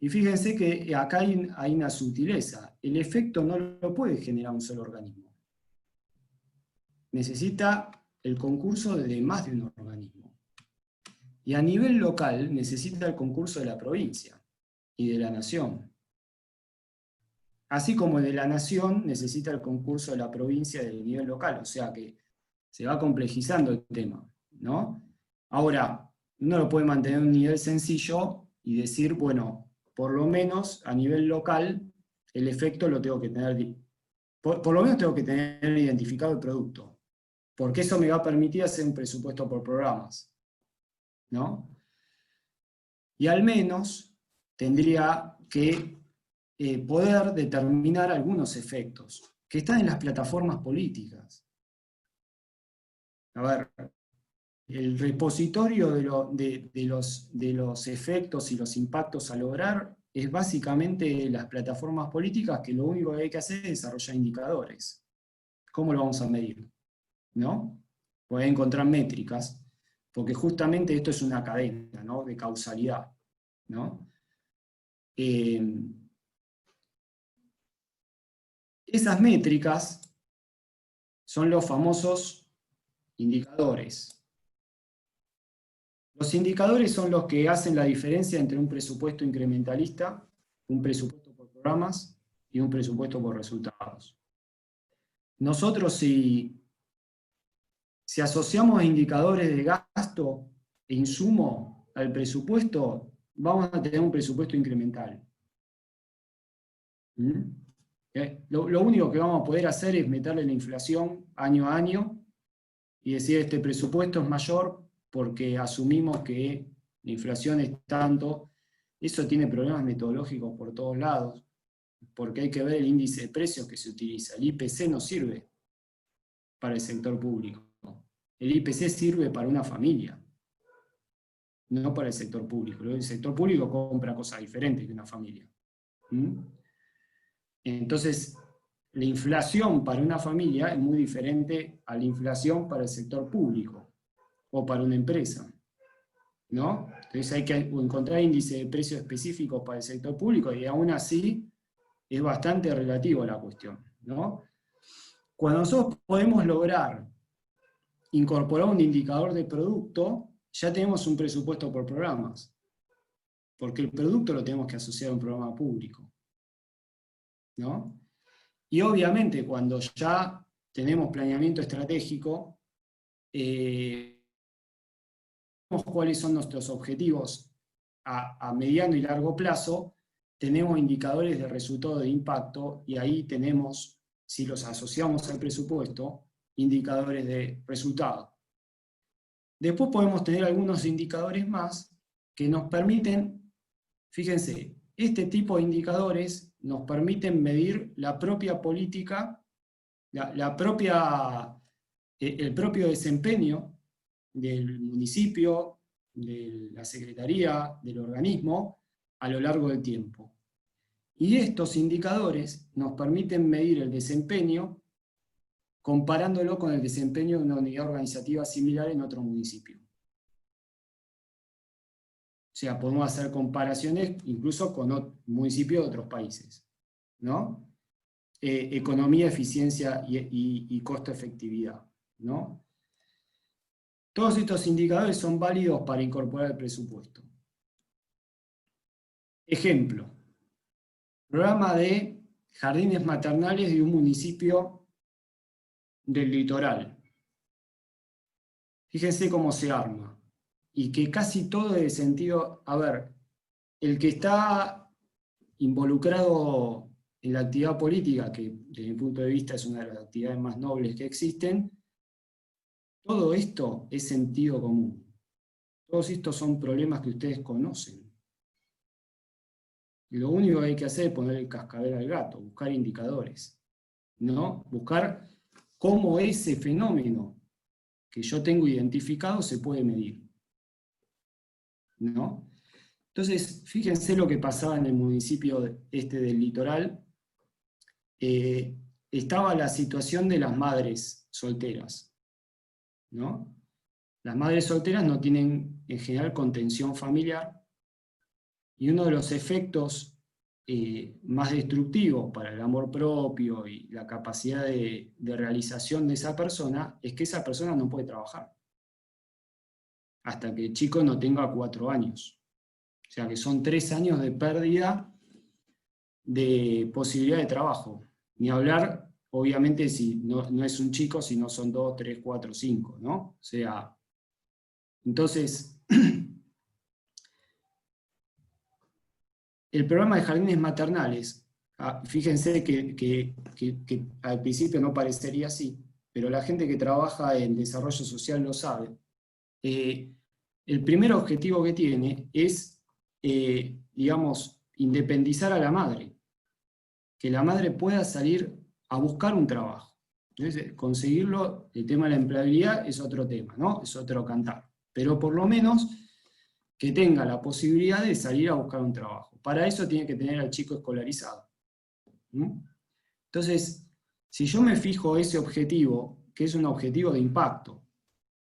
S2: Y fíjense que acá hay una sutileza. El efecto no lo puede generar un solo organismo. Necesita el concurso de más de un organismo. Y a nivel local necesita el concurso de la provincia y de la nación. Así como el de la nación necesita el concurso de la provincia del nivel local. O sea que se va complejizando el tema, ¿no? Ahora, uno lo puede mantener a un nivel sencillo y decir, bueno, por lo menos a nivel local, el efecto lo tengo que tener, por lo menos tengo que tener identificado el producto, porque eso me va a permitir hacer un presupuesto por programas, ¿no? Y al menos tendría que poder determinar algunos efectos que están en las plataformas políticas. A ver, el repositorio de los efectos y los impactos a lograr es básicamente las plataformas políticas que lo único que hay que hacer es desarrollar indicadores. ¿Cómo lo vamos a medir? ¿No? Voy a encontrar métricas, porque justamente esto es una cadena, ¿no? De causalidad, ¿no? Esas métricas son los famosos indicadores. Los indicadores son los que hacen la diferencia entre un presupuesto incrementalista, un presupuesto por programas y un presupuesto por resultados. Nosotros si asociamos indicadores de gasto e insumo al presupuesto, vamos a tener un presupuesto incremental. Lo único que vamos a poder hacer es meterle la inflación año a año y decir este presupuesto es mayor porque asumimos que la inflación es tanto. Eso tiene problemas metodológicos por todos lados, porque hay que ver el índice de precios que se utiliza. El IPC no sirve para el sector público. El IPC sirve para una familia, no para el sector público. El sector público compra cosas diferentes que una familia. Entonces, la inflación para una familia es muy diferente a la inflación para el sector público o para una empresa. ¿no? Entonces hay que encontrar índices de precios específicos para el sector público y aún así es bastante relativo a la cuestión, ¿no? Cuando nosotros podemos lograr incorporar un indicador de producto, ya tenemos un presupuesto por programas, porque el producto lo tenemos que asociar a un programa público, ¿no? Y obviamente cuando ya tenemos planeamiento estratégico, cuáles son nuestros objetivos a mediano y largo plazo, tenemos indicadores de resultado de impacto y ahí tenemos, si los asociamos al presupuesto, indicadores de resultado. Después podemos tener algunos indicadores más que nos permiten, fíjense, este tipo de indicadores nos permiten medir la propia política, el propio desempeño del municipio, de la secretaría, del organismo, a lo largo del tiempo. Y estos indicadores nos permiten medir el desempeño comparándolo con el desempeño de una unidad organizativa similar en otro municipio. O sea, podemos hacer comparaciones incluso con municipios de otros países, ¿no? Economía, eficiencia y costo-efectividad, ¿no? Todos estos indicadores son válidos para incorporar el presupuesto. Ejemplo, programa de jardines maternales de un municipio del litoral. Fíjense cómo se arma. Y que casi todo es de sentido, a ver, el que está involucrado en la actividad política, que desde mi punto de vista es una de las actividades más nobles que existen, todo esto es sentido común. Todos estos son problemas que ustedes conocen. Y lo único que hay que hacer es poner el cascabel al gato, buscar indicadores, ¿no? Buscar cómo ese fenómeno que yo tengo identificado se puede medir, ¿no? Entonces, fíjense lo que pasaba en el municipio del litoral. Estaba la situación de las madres solteras, ¿no? Las madres solteras no tienen en general contención familiar y uno de los efectos más destructivos para el amor propio y la capacidad de realización de esa persona es que esa persona no puede trabajar hasta que el chico no tenga 4 años. O sea que son 3 años de pérdida de posibilidad de trabajo. Ni hablar, obviamente, si no es un chico, sino son 2, 3, 4, 5, ¿no? O sea, entonces, el programa de jardines maternales, fíjense que al principio no parecería así, pero la gente que trabaja en desarrollo social lo sabe. El primer objetivo que tiene es, digamos, independizar a la madre, que la madre pueda salir a buscar un trabajo. Entonces, conseguirlo, el tema de la empleabilidad es otro tema, ¿no? Es otro cantar. Pero por lo menos que tenga la posibilidad de salir a buscar un trabajo. Para eso tiene que tener al chico escolarizado. ¿Mm? Entonces, si yo me fijo ese objetivo, que es un objetivo de impacto,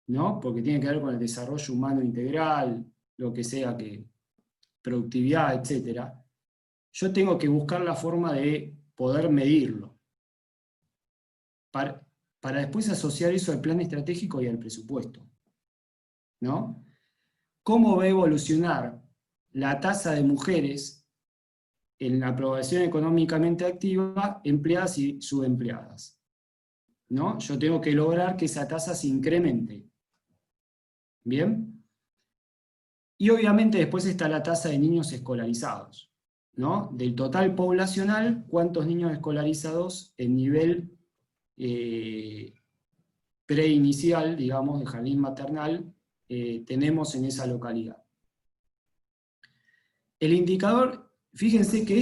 S2: ¿no? Porque tiene que ver con el desarrollo humano integral, lo que sea, que productividad, etc., yo tengo que buscar la forma de poder medirlo, para después asociar eso al plan estratégico y al presupuesto, ¿no? ¿Cómo va a evolucionar la tasa de mujeres en la población económicamente activa, empleadas y subempleadas? ¿No? Yo tengo que lograr que esa tasa se incremente. ¿Bien? Y obviamente después está la tasa de niños escolarizados, ¿no? Del total poblacional, ¿cuántos niños escolarizados en nivel preinicial, digamos, de jardín maternal, tenemos en esa localidad? El indicador, fíjense que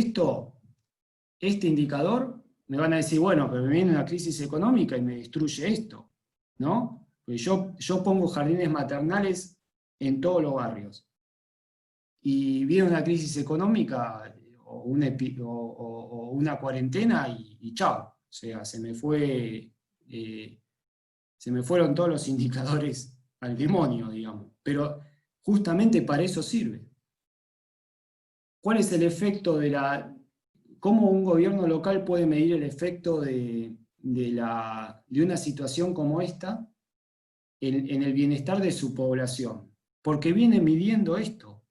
S2: este indicador, me van a decir, bueno, pero me viene una crisis económica y me destruye esto, ¿no? Porque yo pongo jardines maternales en todos los barrios. Y viene una crisis económica o una cuarentena y chao. O sea, se me fueron todos los indicadores al demonio, digamos. Pero justamente para eso sirve. ¿Cuál es el efecto cómo un gobierno local puede medir el efecto de una situación como esta en el bienestar de su población? Porque viene midiendo esto.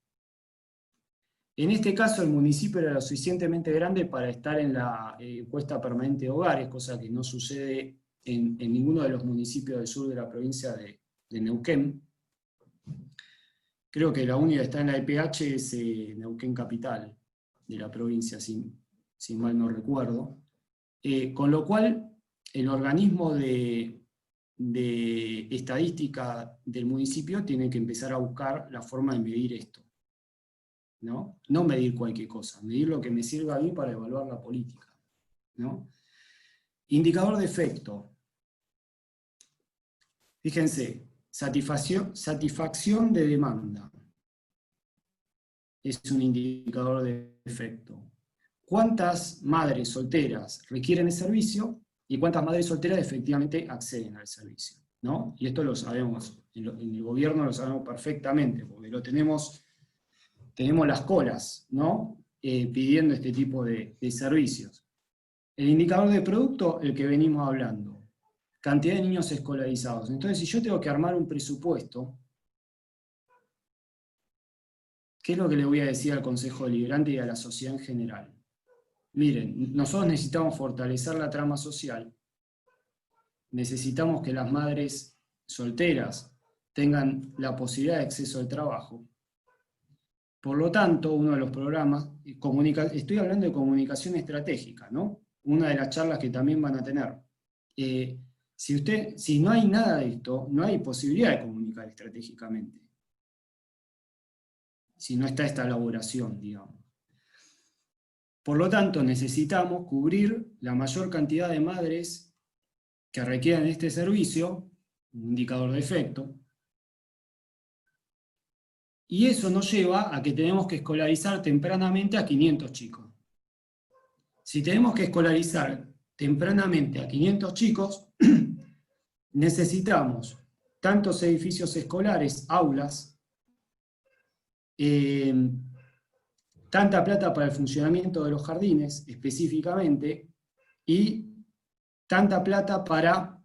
S2: En este caso, el municipio era lo suficientemente grande para estar en la encuesta permanente de hogares, cosa que no sucede en ninguno de los municipios del sur de la provincia de Neuquén. Creo que la única que está en la EPH es Neuquén Capital, de la provincia, si mal no recuerdo. Con lo cual, el organismo de estadística del municipio tiene que empezar a buscar la forma de medir esto. ¿No? No medir cualquier cosa, medir lo que me sirva a mí para evaluar la política, ¿no? Indicador de efecto. Fíjense, satisfacción de demanda. Es un indicador de efecto. ¿Cuántas madres solteras requieren el servicio y cuántas madres solteras efectivamente acceden al servicio? ¿No? Y esto lo sabemos, en el gobierno lo sabemos perfectamente, porque tenemos las colas, ¿no? Pidiendo este tipo de servicios. El indicador de producto, el que venimos hablando. Cantidad de niños escolarizados. Entonces, si yo tengo que armar un presupuesto, ¿qué es lo que le voy a decir al Consejo Deliberante y a la sociedad en general? Miren, nosotros necesitamos fortalecer la trama social, necesitamos que las madres solteras tengan la posibilidad de acceso al trabajo. Por lo tanto, uno de los programas, estoy hablando de comunicación estratégica, ¿no? Una de las charlas que también van a tener. Si no hay nada de esto, no hay posibilidad de comunicar estratégicamente. Si no está esta elaboración, digamos. Por lo tanto, necesitamos cubrir la mayor cantidad de madres que requieran este servicio, un indicador de efecto, y eso nos lleva a que tenemos que escolarizar tempranamente a 500 chicos. Si tenemos que escolarizar tempranamente a 500 chicos, necesitamos tantos edificios escolares, aulas, tanta plata para el funcionamiento de los jardines, específicamente, y tanta plata para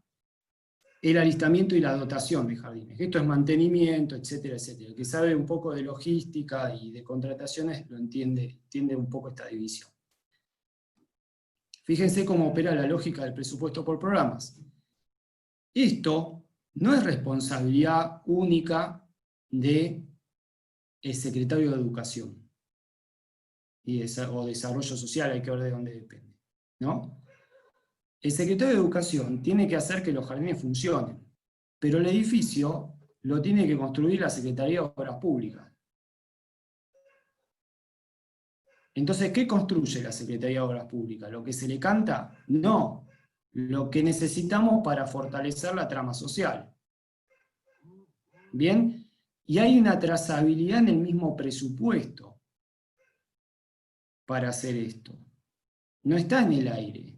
S2: el alistamiento y la dotación de jardines. Esto es mantenimiento, etcétera, etcétera. El que sabe un poco de logística y de contrataciones lo entiende un poco esta división. Fíjense cómo opera la lógica del presupuesto por programas. Esto no es responsabilidad única del secretario de Educación o Desarrollo Social, hay que ver de dónde depende, ¿no? El secretario de Educación tiene que hacer que los jardines funcionen, pero el edificio lo tiene que construir la Secretaría de Obras Públicas. Entonces, ¿qué construye la Secretaría de Obras Públicas? ¿Lo que se le canta? No. Lo que necesitamos para fortalecer la trama social. ¿Bien? Y hay una trazabilidad en el mismo presupuesto para hacer esto. No está en el aire.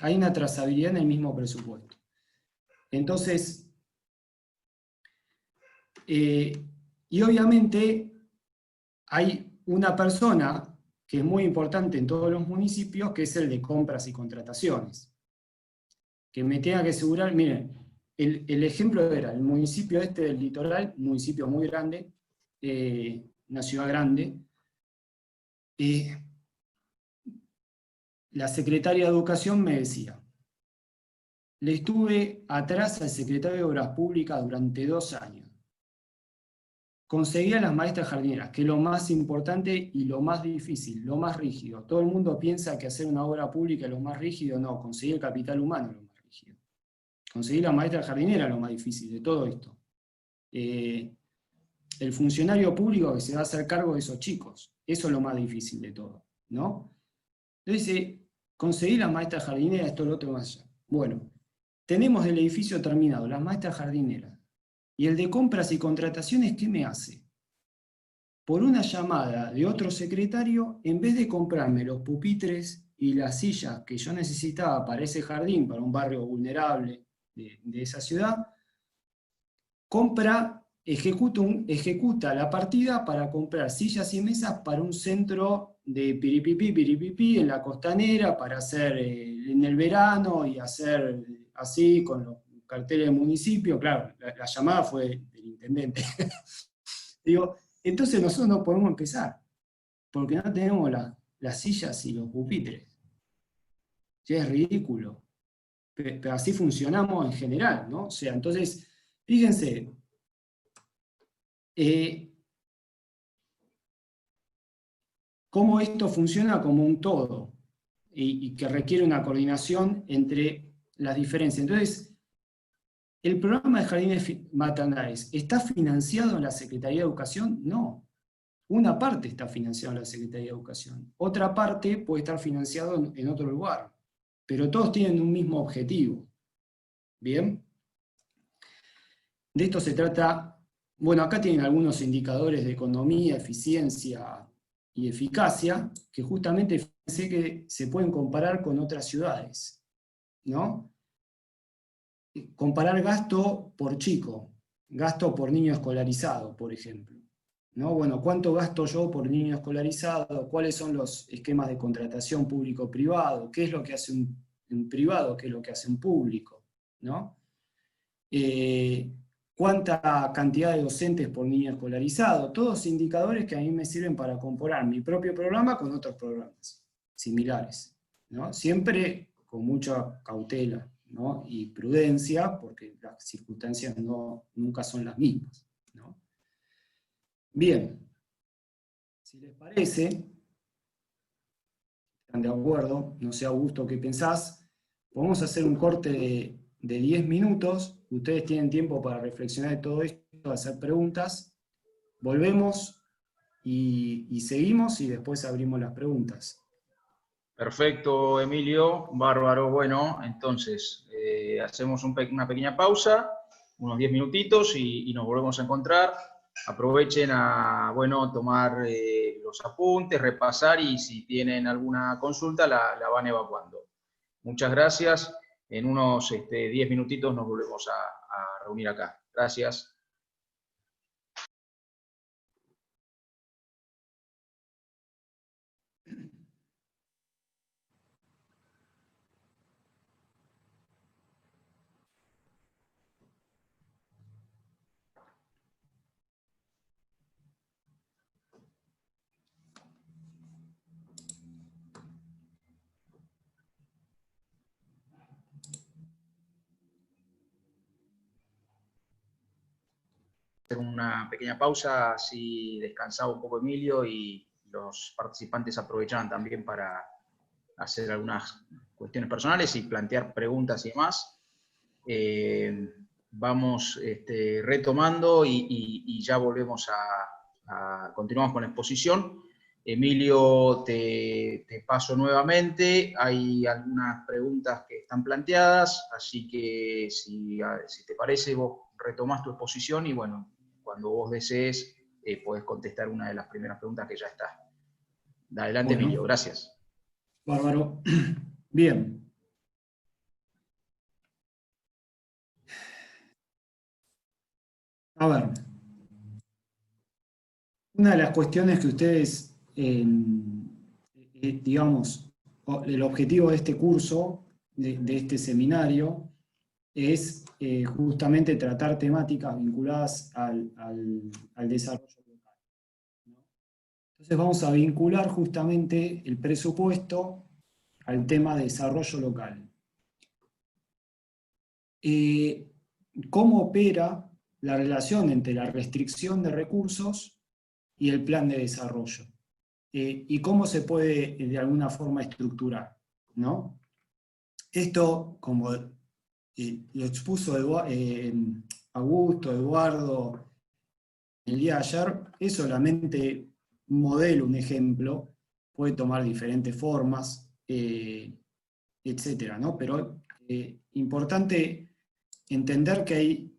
S2: Hay una trazabilidad en el mismo presupuesto. Entonces, y obviamente hay una persona que es muy importante en todos los municipios, que es el de compras y contrataciones. Que me tenga que asegurar, miren, el ejemplo era el municipio este del litoral, un municipio muy grande, una ciudad grande, la secretaria de Educación me decía, le estuve atrás al secretario de Obras Públicas durante 2 años. Conseguía las maestras jardineras, que es lo más importante y lo más difícil, lo más rígido. Todo el mundo piensa que hacer una obra pública es lo más rígido, no, conseguir el capital humano es lo más rígido. Conseguir la maestra jardinera es lo más difícil de todo esto. El funcionario público que se va a hacer cargo de esos chicos, eso es lo más difícil de todo, ¿no? Entonces, conseguir la maestra jardinera, esto lo otro más allá. Bueno, tenemos el edificio terminado, las maestras jardineras. Y el de compras y contrataciones, ¿qué me hace? Por una llamada de otro secretario, en vez de comprarme los pupitres y las sillas que yo necesitaba para ese jardín, para un barrio vulnerable de esa ciudad, ejecuta la partida para comprar sillas y mesas para un centro de piripipí en la costanera, para hacer en el verano y hacer así con los carteles del municipio. Claro, la llamada fue del intendente. Digo, entonces nosotros no podemos empezar, porque no tenemos las sillas y los pupitres. Sí, es ridículo. Pero así funcionamos en general, ¿no? O sea, entonces, fíjense, cómo esto funciona como un todo y que requiere una coordinación entre las diferencias. Entonces, ¿el programa de jardines maternales está financiado en la Secretaría de Educación? No. Una parte está financiada en la Secretaría de Educación. Otra parte puede estar financiado en otro lugar. Pero todos tienen un mismo objetivo. ¿Bien? De esto se trata. Bueno, acá tienen algunos indicadores de economía, eficiencia y eficacia, que justamente sé que se pueden comparar con otras ciudades, ¿no? Comparar gasto por chico, gasto por niño escolarizado, por ejemplo, ¿no? Bueno, ¿cuánto gasto yo por niño escolarizado? ¿Cuáles son los esquemas de contratación público-privado? ¿Qué es lo que hace un privado? ¿Qué es lo que hace un público? ¿No? ¿Cuánta cantidad de docentes por niño escolarizado? Todos indicadores que a mí me sirven para comparar mi propio programa con otros programas similares, ¿no? Siempre con mucha cautela, ¿no? Y prudencia, porque las circunstancias nunca son las mismas, ¿no? Bien, si les parece, están de acuerdo, no sé, Augusto, ¿qué pensás? Podemos hacer un corte de 10 minutos, ustedes tienen tiempo para reflexionar de todo esto, hacer preguntas, volvemos y seguimos y después abrimos las preguntas.
S1: Perfecto, Emilio, bárbaro. Bueno, entonces hacemos una pequeña pausa, unos 10 minutitos y nos volvemos a encontrar. Aprovechen a, bueno, tomar los apuntes, repasar y si tienen alguna consulta la van evacuando. Muchas gracias. En unos 10 minutitos nos volvemos a reunir acá. Gracias. Una pequeña pausa, así descansaba un poco Emilio y los participantes aprovechaban también para hacer algunas cuestiones personales y plantear preguntas y demás. Vamos retomando y ya volvemos continuamos con la exposición. Emilio, te paso nuevamente, hay algunas preguntas que están planteadas, así que si te parece, vos retomás tu exposición y bueno, cuando vos desees, podés contestar una de las primeras preguntas que ya está. Adelante, bueno, Emilio, gracias.
S2: Bárbaro. Bien. A ver. Una de las cuestiones que ustedes, digamos, el objetivo de este curso, de este seminario, es justamente tratar temáticas vinculadas al desarrollo local, ¿no? Entonces vamos a vincular justamente el presupuesto al tema de desarrollo local. ¿Cómo opera la relación entre la restricción de recursos y el plan de desarrollo? Y cómo se puede de alguna forma estructurar, ¿no? Esto, como lo expuso Augusto, Eduardo, el día de ayer, es solamente un modelo, un ejemplo, puede tomar diferentes formas, etcétera, ¿no? Pero importante entender que hay,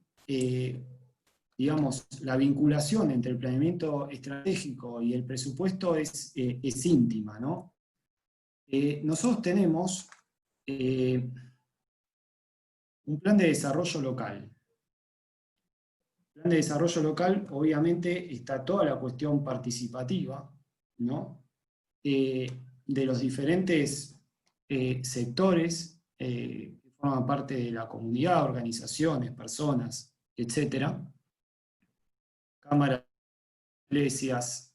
S2: digamos, la vinculación entre el planeamiento estratégico y el presupuesto es íntima, ¿no? Nosotros tenemos un plan de desarrollo local. plan de desarrollo local, obviamente, está toda la cuestión participativa, ¿no? De los diferentes sectores que forman parte de la comunidad, organizaciones, personas, etcétera, cámaras, iglesias,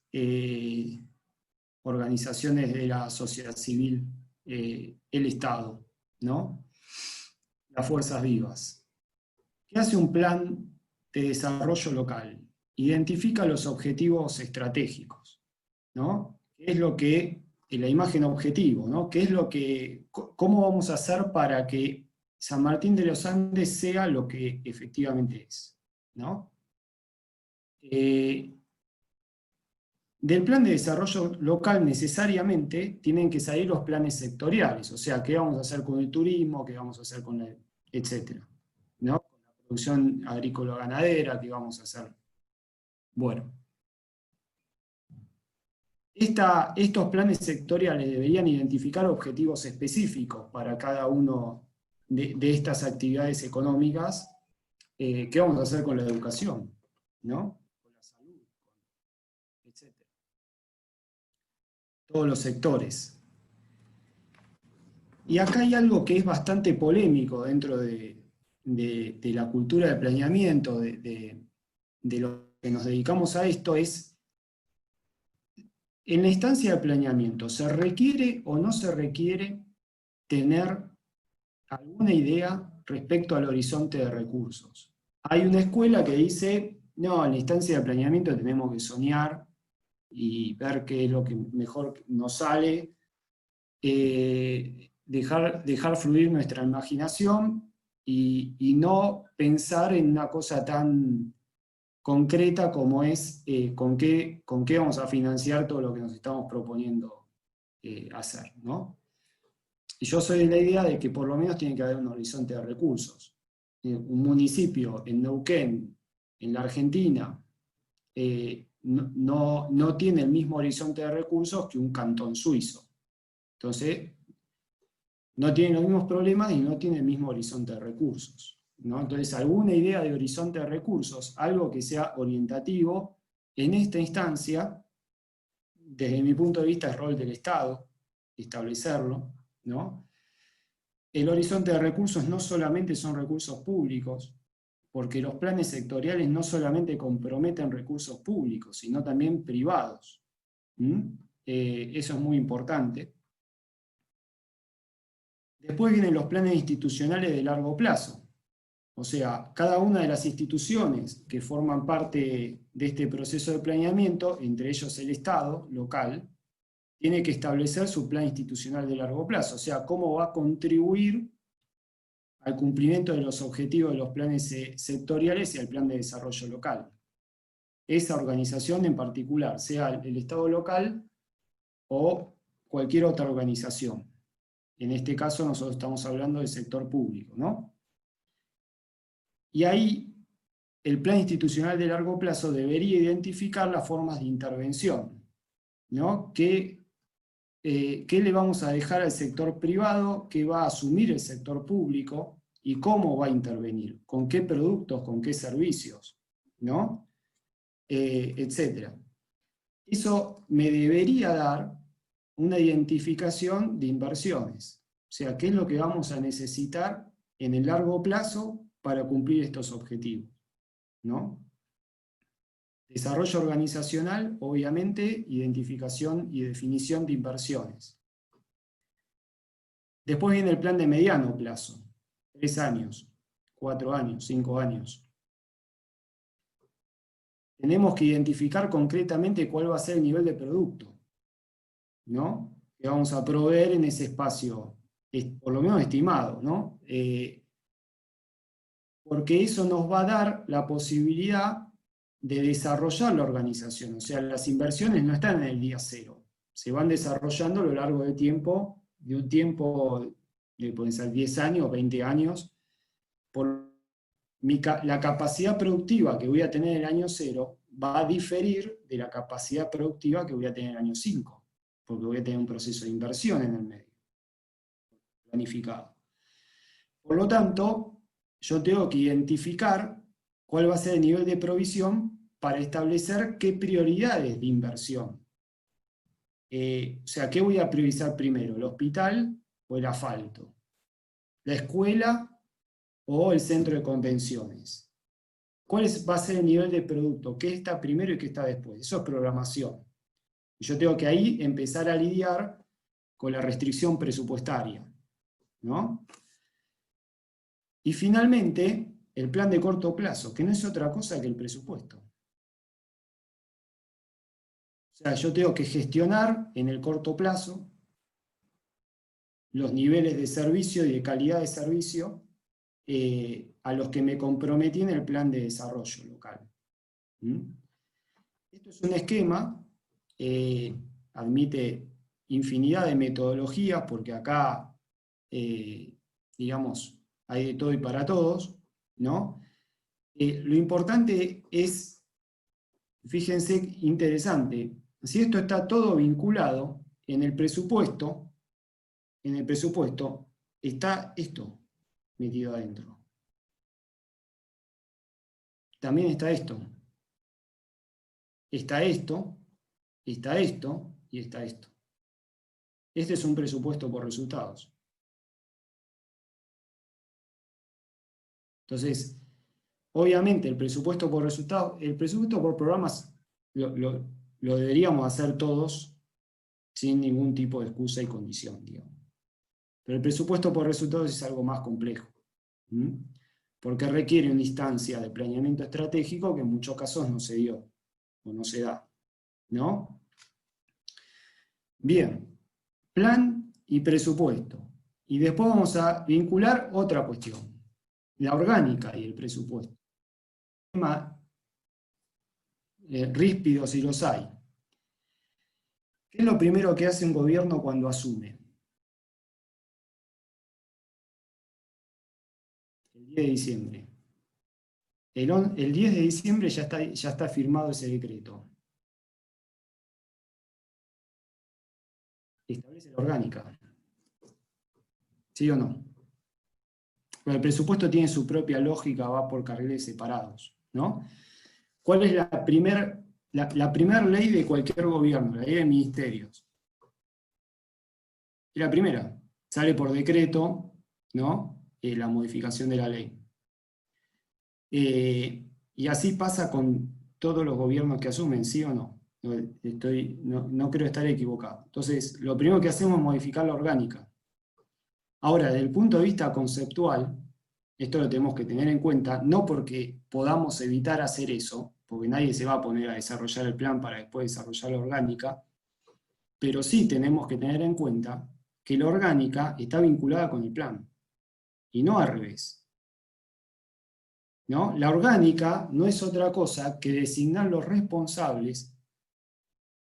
S2: organizaciones de la sociedad civil, el Estado, ¿no? Las fuerzas vivas. ¿Qué hace un plan de desarrollo local? Identifica los objetivos estratégicos, ¿no? ¿Qué es lo que, en la imagen objetivo, ¿no? ¿Qué es lo que, cómo vamos a hacer para que San Martín de los Andes sea lo que efectivamente es, ¿no? Del plan de desarrollo local necesariamente tienen que salir los planes sectoriales, o sea, qué vamos a hacer con el turismo, qué vamos a hacer con la, etcétera, ¿no? Con la producción agrícola-ganadera, qué vamos a hacer. Bueno. Estos planes sectoriales deberían identificar objetivos específicos para cada uno de estas actividades económicas. ¿Qué vamos a hacer con la educación? ¿No? Con la salud, etc. Todos los sectores. Y acá hay algo que es bastante polémico dentro de la cultura de planeamiento, de lo que nos dedicamos a esto, es en la instancia de planeamiento, ¿se requiere o no se requiere tener alguna idea respecto al horizonte de recursos? Hay una escuela que dice, no, en la instancia de planeamiento tenemos que soñar y ver qué es lo que mejor nos sale, dejar fluir nuestra imaginación y no pensar en una cosa tan concreta como es con qué vamos a financiar todo lo que nos estamos proponiendo hacer, ¿no? Y yo soy de la idea de que por lo menos tiene que haber un horizonte de recursos. Un municipio en Neuquén, en la Argentina, no tiene el mismo horizonte de recursos que un cantón suizo. Entonces, no tienen los mismos problemas y no tiene el mismo horizonte de recursos, ¿no? Entonces, alguna idea de horizonte de recursos, algo que sea orientativo, en esta instancia, desde mi punto de vista, es rol del Estado establecerlo, ¿no? El horizonte de recursos no solamente son recursos públicos, porque los planes sectoriales no solamente comprometen recursos públicos, sino también privados. Eso es muy importante. Después vienen los planes institucionales de largo plazo. O sea, cada una de las instituciones que forman parte de este proceso de planeamiento, entre ellos el Estado local, tiene que establecer su plan institucional de largo plazo. O sea, cómo va a contribuir al cumplimiento de los objetivos de los planes sectoriales y al plan de desarrollo local. Esa organización en particular, sea el Estado local o cualquier otra organización. En este caso nosotros estamos hablando del sector público, ¿no? Y ahí el plan institucional de largo plazo debería identificar las formas de intervención, ¿no? ¿Qué le vamos a dejar al sector privado? ¿Qué va a asumir el sector público? ¿Y cómo va a intervenir? ¿Con qué productos? ¿Con qué servicios? ¿No? Etcétera. Eso me debería dar una identificación de inversiones. O sea, ¿qué es lo que vamos a necesitar en el largo plazo para cumplir estos objetivos? ¿No? Desarrollo organizacional, obviamente, identificación y definición de inversiones. Después viene el plan de mediano plazo, 3 años, 4 años, 5 años. Tenemos que identificar concretamente cuál va a ser el nivel de producto, ¿no? Que vamos a proveer en ese espacio, por lo menos estimado, ¿no? Porque eso nos va a dar la posibilidad de desarrollar la organización. O sea, las inversiones no están en el día cero, se van desarrollando a lo largo del tiempo, de un tiempo, pueden ser 10 años, 20 años, por la capacidad productiva que voy a tener en el año 0 va a diferir de la capacidad productiva que voy a tener en el año 5, porque voy a tener un proceso de inversión en el medio, planificado. Por lo tanto, yo tengo que identificar cuál va a ser el nivel de provisión para establecer qué prioridades de inversión. O sea, ¿qué voy a priorizar primero? ¿El hospital o el asfalto? ¿La escuela o el centro de convenciones? ¿Cuál va a ser el nivel de producto? ¿Qué está primero y qué está después? Eso es programación. Yo tengo que ahí empezar a lidiar con la restricción presupuestaria, ¿no? Y finalmente, el plan de corto plazo, que no es otra cosa que el presupuesto. O sea, yo tengo que gestionar en el corto plazo los niveles de servicio y de calidad de servicio a los que me comprometí en el plan de desarrollo local. Esto es un esquema, admite infinidad de metodologías, porque acá, digamos, hay de todo y para todos, ¿no? Lo importante es, fíjense, interesante, si esto está todo vinculado, en el presupuesto está esto metido adentro. También está esto. Está esto, está esto y está esto. Este es un presupuesto por resultados. Entonces, obviamente el presupuesto por resultados, el presupuesto por programas lo deberíamos hacer todos sin ningún tipo de excusa y condición, digamos. Pero el presupuesto por resultados es algo más complejo, porque requiere una instancia de planeamiento estratégico que en muchos casos no se dio o no se da, ¿no? Bien, plan y presupuesto. Y después vamos a vincular otra cuestión, la orgánica y el presupuesto. Ríspidos si los hay. ¿Qué es lo primero que hace un gobierno cuando asume? El 10 de diciembre. El 10 de diciembre ya está firmado ese decreto. Establece la orgánica. ¿Sí o no? Pero el presupuesto tiene su propia lógica, va por carriles separados, ¿no? ¿Cuál es la primera ley de cualquier gobierno? La ley de ministerios. Y la primera, sale por decreto, ¿no? La modificación de la ley. Y así pasa con todos los gobiernos que asumen, ¿sí o no? No creo estar equivocado. Entonces, lo primero que hacemos es modificar la orgánica. Ahora, desde el punto de vista conceptual, esto lo tenemos que tener en cuenta, no porque podamos evitar hacer eso, porque nadie se va a poner a desarrollar el plan para después desarrollar la orgánica, pero sí tenemos que tener en cuenta que la orgánica está vinculada con el plan, y no al revés. ¿No? La orgánica no es otra cosa que designar los responsables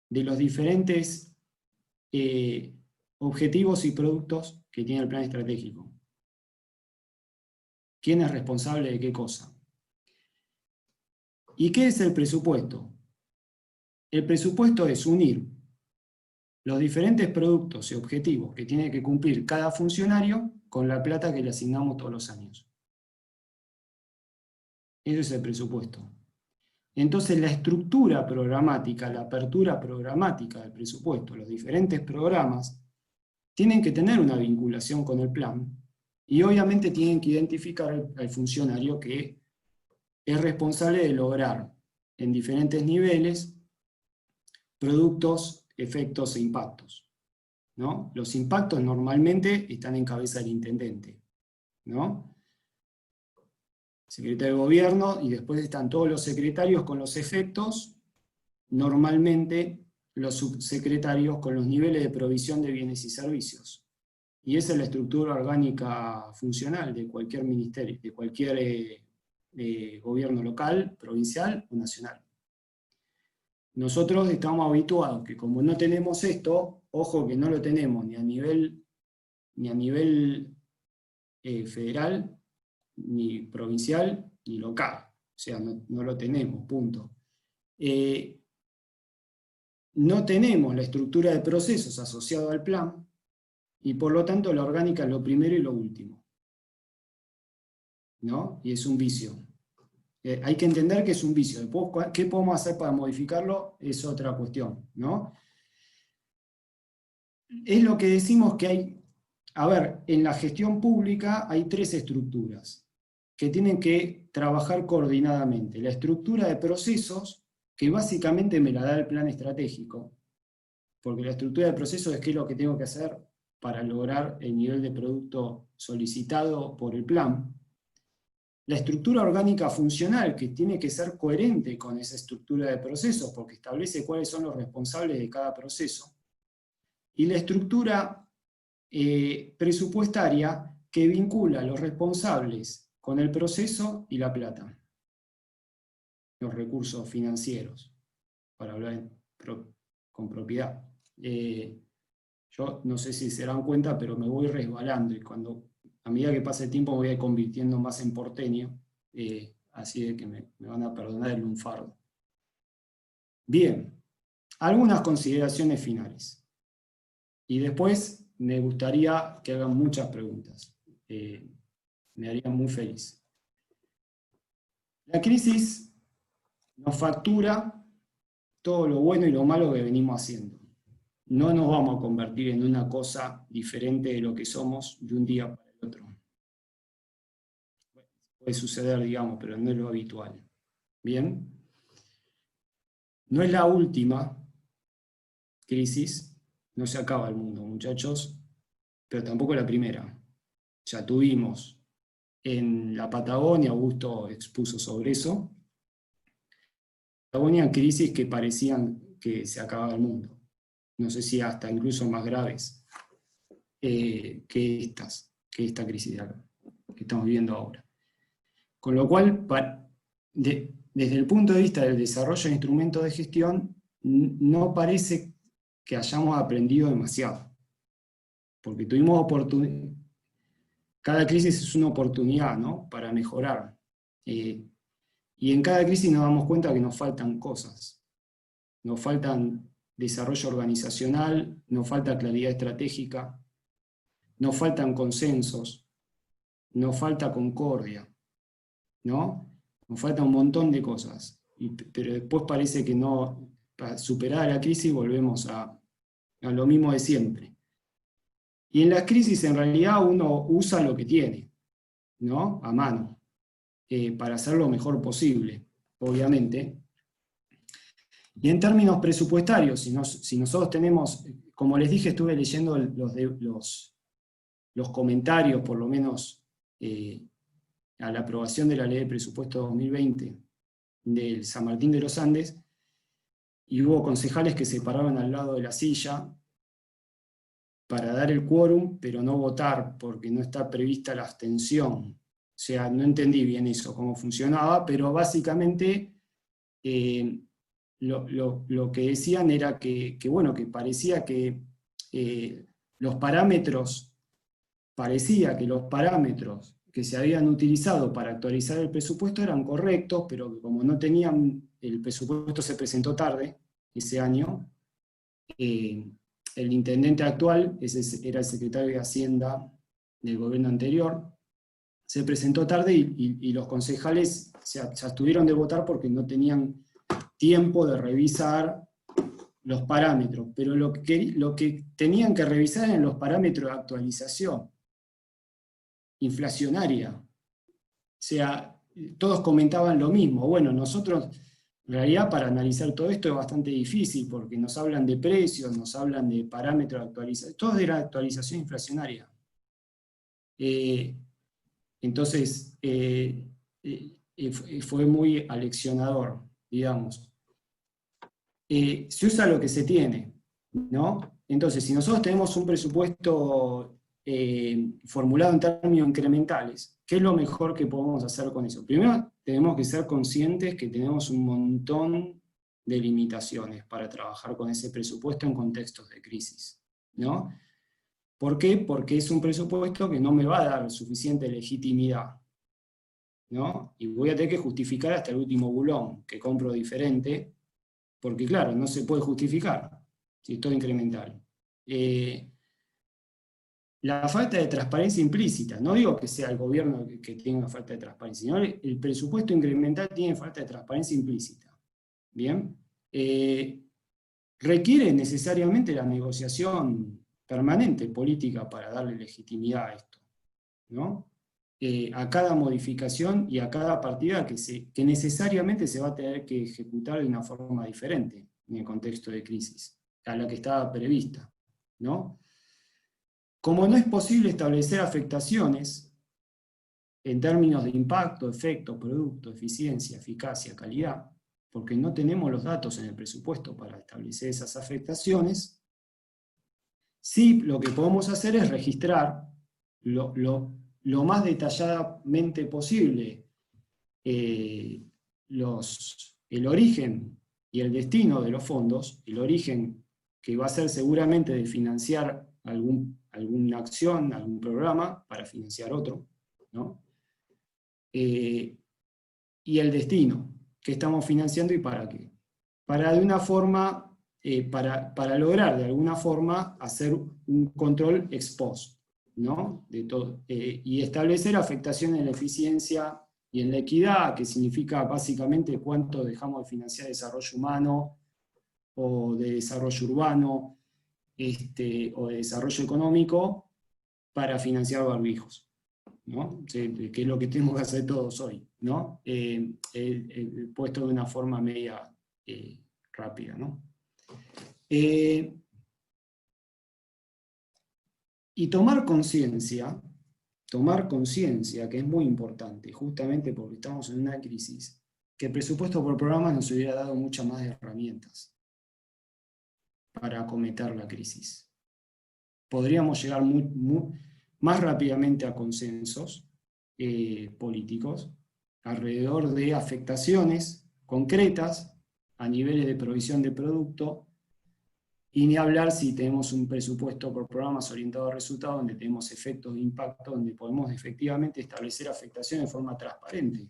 S2: de los diferentes objetivos y productos que tiene el plan estratégico. ¿Quién es responsable de qué cosa? ¿Y qué es el presupuesto? El presupuesto es unir los diferentes productos y objetivos que tiene que cumplir cada funcionario con la plata que le asignamos todos los años. Eso es el presupuesto. Entonces la estructura programática, la apertura programática del presupuesto, los diferentes programas, tienen que tener una vinculación con el plan y obviamente tienen que identificar al funcionario que es responsable de lograr en diferentes niveles productos, efectos e impactos, ¿no? Los impactos normalmente están en cabeza del intendente, ¿no? Secretario de Gobierno, y después están todos los secretarios con los efectos, normalmente los subsecretarios con los niveles de provisión de bienes y servicios. Y esa es la estructura orgánica funcional de cualquier ministerio, de cualquier gobierno local, provincial o nacional. Nosotros estamos habituados que como no tenemos esto, ojo que no lo tenemos ni a nivel federal, ni provincial, ni local. O sea, no lo tenemos, punto. No tenemos la estructura de procesos asociado al plan, y por lo tanto la orgánica es lo primero y lo último, ¿no? Y es un vicio. hay que entender que es un vicio. Después, ¿qué podemos hacer para modificarlo? Es otra cuestión, ¿no? Es lo que decimos que hay, a ver, en la gestión pública hay 3 estructuras que tienen que trabajar coordinadamente. La estructura de procesos, que básicamente me la da el plan estratégico, porque la estructura de procesos es qué es lo que tengo que hacer para lograr el nivel de producto solicitado por el plan. La estructura orgánica funcional, que tiene que ser coherente con esa estructura de procesos, porque establece cuáles son los responsables de cada proceso. Y la estructura presupuestaria, que vincula a los responsables con el proceso y la plata, los recursos financieros, para hablar con propiedad. Yo no sé si se dan cuenta, pero me voy resbalando, y a medida que pasa el tiempo me voy convirtiendo más en porteño, así de que me van a perdonar el lunfardo. Bien, algunas consideraciones finales. Y después me gustaría que hagan muchas preguntas. Me haría muy feliz. La crisis nos factura todo lo bueno y lo malo que venimos haciendo. No nos vamos a convertir en una cosa diferente de lo que somos de un día para el otro. Puede suceder, digamos, pero no es lo habitual. Bien. No es la última crisis, no se acaba el mundo, muchachos, pero tampoco la primera. Ya tuvimos en la Patagonia, Augusto expuso sobre eso, Patagonia crisis que parecían que se acababa el mundo. No sé si hasta incluso más graves que esta crisis de acá, que estamos viviendo ahora. Con lo cual, desde el punto de vista del desarrollo de instrumentos de gestión, no parece que hayamos aprendido demasiado. Porque tuvimos oportunidad. Cada crisis es una oportunidad, ¿no?, para mejorar. Y en cada crisis nos damos cuenta que nos faltan cosas. Nos faltan desarrollo organizacional, nos falta claridad estratégica, nos faltan consensos, nos falta concordia, ¿no? Nos falta un montón de cosas. Pero después parece que no, para superar la crisis volvemos a lo mismo de siempre. Y en las crisis en realidad uno usa lo que tiene, ¿no?, a mano, para hacer lo mejor posible, obviamente. Y en términos presupuestarios, si nosotros tenemos, como les dije, estuve leyendo los comentarios, por lo menos a la aprobación de la Ley de Presupuesto 2020 del San Martín de los Andes, y hubo concejales que se paraban al lado de la silla para dar el quórum, pero no votar, porque no está prevista la abstención. O sea, no entendí bien eso, cómo funcionaba, pero básicamente lo que decían era que parecía que los parámetros que se habían utilizado para actualizar el presupuesto eran correctos, pero que como no tenían, el presupuesto se presentó tarde ese año, el intendente actual, ese era el secretario de Hacienda del gobierno anterior, se presentó tarde y los concejales se abstuvieron de votar porque no tenían tiempo de revisar los parámetros, pero lo que tenían que revisar eran los parámetros de actualización inflacionaria. O sea, todos comentaban lo mismo. Bueno, nosotros, en realidad, para analizar todo esto es bastante difícil, porque nos hablan de precios, nos hablan de parámetros de actualización, todo era actualización inflacionaria. Entonces, fue muy aleccionador, digamos. Se usa lo que se tiene, ¿no? Entonces, si nosotros tenemos un presupuesto formulado en términos incrementales, ¿qué es lo mejor que podemos hacer con eso? Primero, tenemos que ser conscientes que tenemos un montón de limitaciones para trabajar con ese presupuesto en contextos de crisis, ¿no? ¿Por qué? Porque es un presupuesto que no me va a dar suficiente legitimidad, ¿no? Y voy a tener que justificar hasta el último bulón que compro diferente, porque claro, no se puede justificar si es todo incremental. la falta de transparencia implícita. No digo que sea el gobierno que tenga falta de transparencia, sino el presupuesto incremental tiene falta de transparencia implícita. ¿Bien? Requiere necesariamente la negociación permanente política para darle legitimidad a esto, ¿no? A cada modificación y a cada partida que necesariamente se va a tener que ejecutar de una forma diferente en el contexto de crisis, a la que estaba prevista, ¿no? Como no es posible establecer afectaciones en términos de impacto, efecto, producto, eficiencia, eficacia, calidad, porque no tenemos los datos en el presupuesto para establecer esas afectaciones, sí lo que podemos hacer es registrar lo más detalladamente posible el origen y el destino de los fondos, el origen que va a ser seguramente de financiar alguna acción, algún programa, para financiar otro, ¿no? Y el destino, qué estamos financiando y para qué. Para de una forma, para lograr de alguna forma hacer un control ex post, ¿no? De todo, y establecer afectaciones en la eficiencia y en la equidad, que significa básicamente cuánto dejamos de financiar desarrollo humano o de desarrollo urbano o de desarrollo económico para financiar barbijos, ¿no? Que es lo que tenemos que hacer todos hoy, ¿no? Puesto de una forma media rápida, ¿no? Y tomar conciencia, que es muy importante, justamente porque estamos en una crisis, que el presupuesto por programa nos hubiera dado muchas más herramientas para acometer la crisis. Podríamos llegar más rápidamente a consensos políticos alrededor de afectaciones concretas a niveles de provisión de producto, y ni hablar si tenemos un presupuesto por programas orientado a resultados, donde tenemos efectos de impacto, donde podemos efectivamente establecer afectaciones de forma transparente,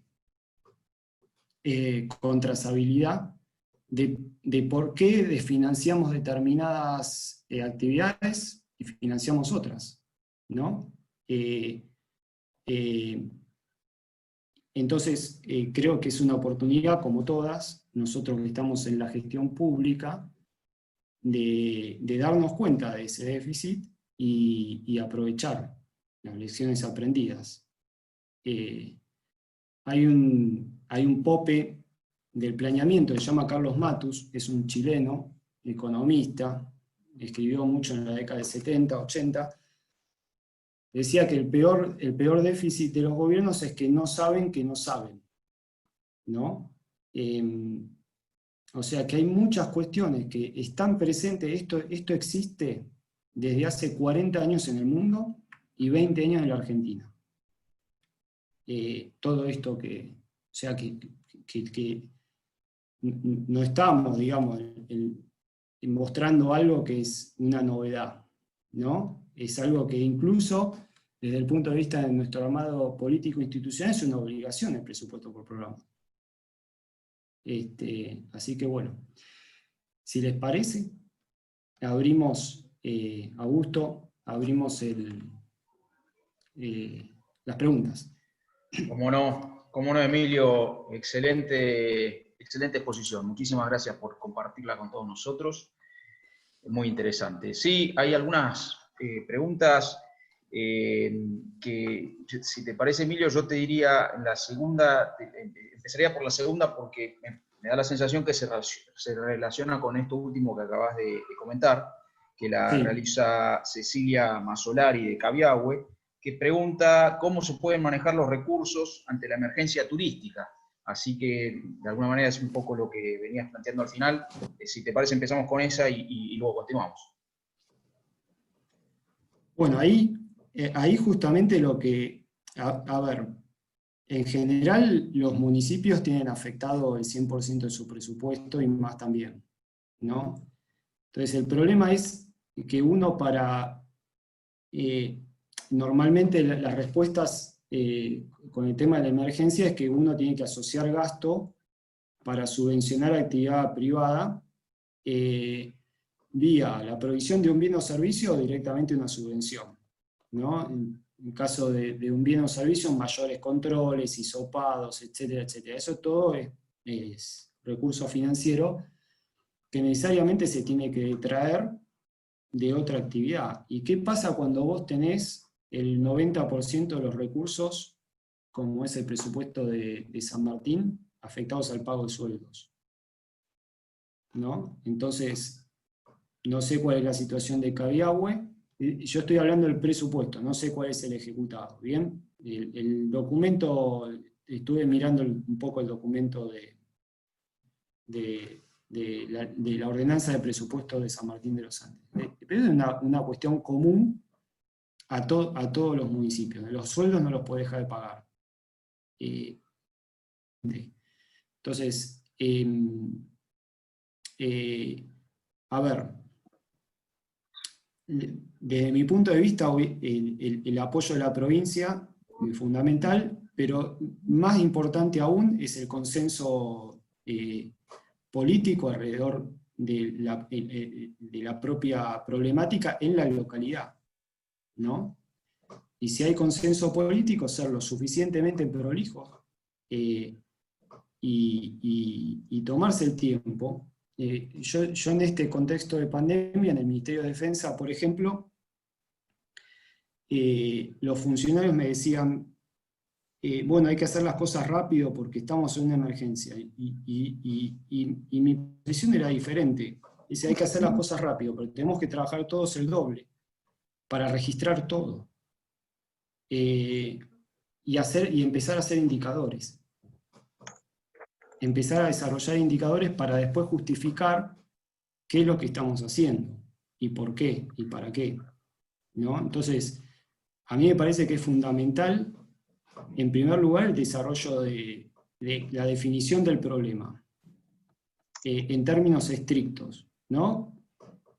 S2: con trazabilidad de por qué desfinanciamos determinadas actividades y financiamos otras, ¿no? Entonces, creo que es una oportunidad, como todas, nosotros que estamos en la gestión pública, de darnos cuenta de ese déficit y aprovechar las lecciones aprendidas. Hay un pope del planeamiento que se llama Carlos Matus, es un chileno, economista, escribió mucho en la década de 70, 80, decía que el peor déficit de los gobiernos es que no saben, ¿no? O sea que hay muchas cuestiones que están presentes, esto existe desde hace 40 años en el mundo y 20 años en la Argentina. Todo esto que no estamos, digamos, mostrando algo que es una novedad, ¿no? Es algo que incluso desde el punto de vista de nuestro armado político institucional es una obligación el presupuesto por programa. Así que bueno, si les parece, abrimos, Augusto, abrimos las preguntas.
S1: Cómo no, Emilio, excelente exposición. Muchísimas gracias por compartirla con todos nosotros. Muy interesante. Sí, hay algunas preguntas que, si te parece, Emilio, yo te diría la segunda, empezaría por la segunda porque me da la sensación que se relaciona con esto último que acabas de comentar, que la realiza Cecilia Masolari de Cabiahue, que pregunta cómo se pueden manejar los recursos ante la emergencia turística. Así que, de alguna manera, es un poco lo que venías planteando al final. Si te parece, empezamos con esa y luego continuamos.
S2: Bueno, ahí justamente lo que... A ver, en general los municipios tienen afectado el 100% de su presupuesto y más también, ¿no? Entonces el problema es que uno normalmente las respuestas con el tema de la emergencia es que uno tiene que asociar gasto para subvencionar actividad privada vía la provisión de un bien o servicio o directamente una subvención, ¿no? En caso de un bien o servicio, mayores controles, hisopados, etcétera, etcétera. Eso todo es recurso financiero que necesariamente se tiene que traer de otra actividad. ¿Y qué pasa cuando vos tenés el 90% de los recursos, como es el presupuesto de San Martín, afectados al pago de sueldos? ¿No? Entonces, no sé cuál es la situación de Cabiahue. Yo estoy hablando del presupuesto, no sé cuál es el ejecutado. ¿Bien? El documento, estuve mirando un poco el documento de la ordenanza de presupuesto de San Martín de los Andes. Pero es una cuestión común a todos los municipios. Los sueldos no los podés dejar de pagar. Entonces, a ver, desde mi punto de vista, el apoyo de la provincia es fundamental, pero más importante aún es el consenso político alrededor de la propia problemática en la localidad, ¿no? Y si hay consenso político, ser lo suficientemente prolijos y tomarse el tiempo. Yo en este contexto de pandemia, en el Ministerio de Defensa, por ejemplo, los funcionarios me decían, bueno, hay que hacer las cosas rápido porque estamos en una emergencia. Y mi posición era diferente. Dice, hay que hacer las cosas rápido, pero tenemos que trabajar todos el doble para registrar todo. Y empezar a hacer indicadores. Empezar a desarrollar indicadores para después justificar qué es lo que estamos haciendo, y por qué, y para qué, ¿no? Entonces, a mí me parece que es fundamental, en primer lugar, el desarrollo de la definición del problema, en términos estrictos, ¿no?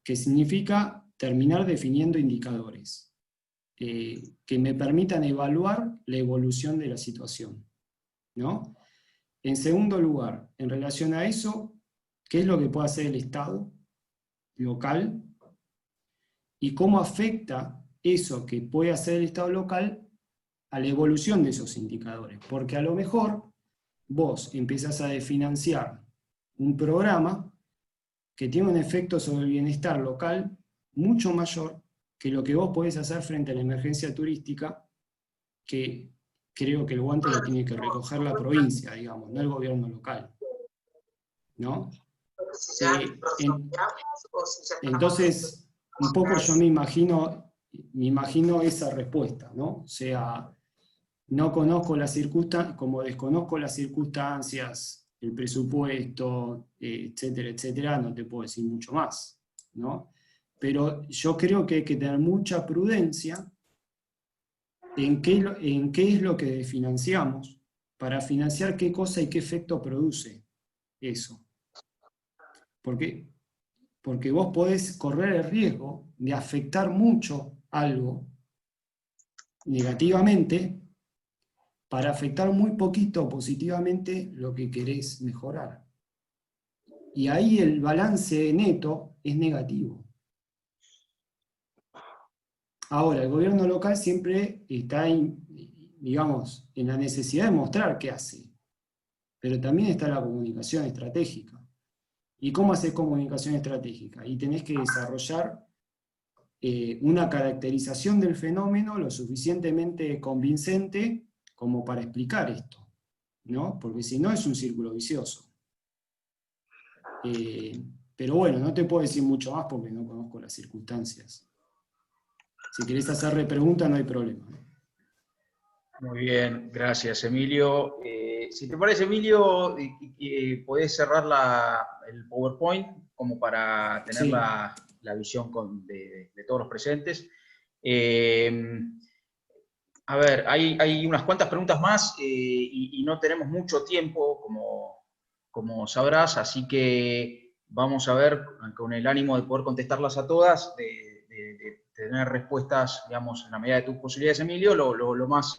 S2: Que significa terminar definiendo indicadores, que me permitan evaluar la evolución de la situación, ¿no? En segundo lugar, en relación a eso, ¿qué es lo que puede hacer el Estado local? ¿Y cómo afecta eso que puede hacer el Estado local a la evolución de esos indicadores? Porque a lo mejor vos empezás a financiar un programa que tiene un efecto sobre el bienestar local mucho mayor que lo que vos podés hacer frente a la emergencia turística, que creo que el guante lo tiene que recoger la provincia, digamos, no el gobierno local, ¿no? Entonces, un poco yo me imagino esa respuesta, ¿no? O sea, no conozco las circunstancias, como desconozco las circunstancias, el presupuesto, etcétera, etcétera, no te puedo decir mucho más, ¿no? Pero yo creo que hay que tener mucha prudencia en qué es lo que financiamos, para financiar qué cosa y qué efecto produce eso. Porque vos podés correr el riesgo de afectar mucho algo negativamente para afectar muy poquito positivamente lo que querés mejorar. Y ahí el balance neto es negativo. Ahora, el gobierno local siempre está, digamos, en la necesidad de mostrar qué hace, pero también está la comunicación estratégica. ¿Y cómo hacer comunicación estratégica? Y tenés que desarrollar una caracterización del fenómeno lo suficientemente convincente como para explicar esto, ¿no? Porque si no es un círculo vicioso. Pero bueno, no te puedo decir mucho más porque no conozco las circunstancias. Si querés hacerle preguntas, no hay problema.
S1: Muy bien, gracias Emilio. Si te parece, Emilio, podés cerrar el PowerPoint como para tener
S2: Sí.
S1: la visión de todos los presentes. A ver, hay unas cuantas preguntas más y no tenemos mucho tiempo, como sabrás, así que vamos a ver, con el ánimo de poder contestarlas a todas, de tener respuestas, digamos, en la medida de tus posibilidades, Emilio, lo más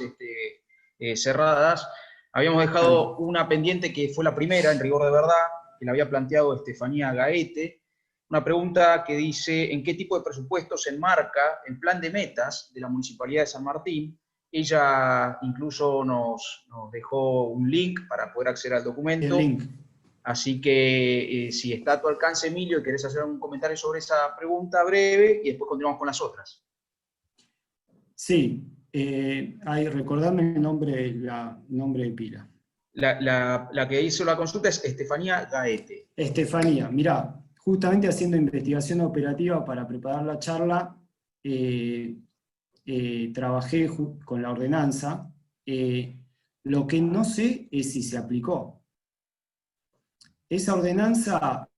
S1: cerradas. Habíamos dejado una pendiente que fue la primera, en rigor de verdad, que la había planteado Estefanía Gaete, Una pregunta que dice, ¿en qué tipo de presupuesto se enmarca el plan de metas de la Municipalidad de San Martín? Ella incluso nos dejó un link para poder acceder al
S2: El
S1: documento.
S2: link.
S1: Así que si está a tu alcance, Emilio, y querés hacer un comentario sobre esa pregunta breve, y después continuamos con las otras.
S2: Sí, recordame el nombre de pila.
S1: La que hizo la consulta es Estefanía Gaete.
S2: Estefanía, mirá, justamente haciendo investigación operativa para preparar la charla, trabajé con la ordenanza. Lo que no sé es si se aplicó. Esa ordenanza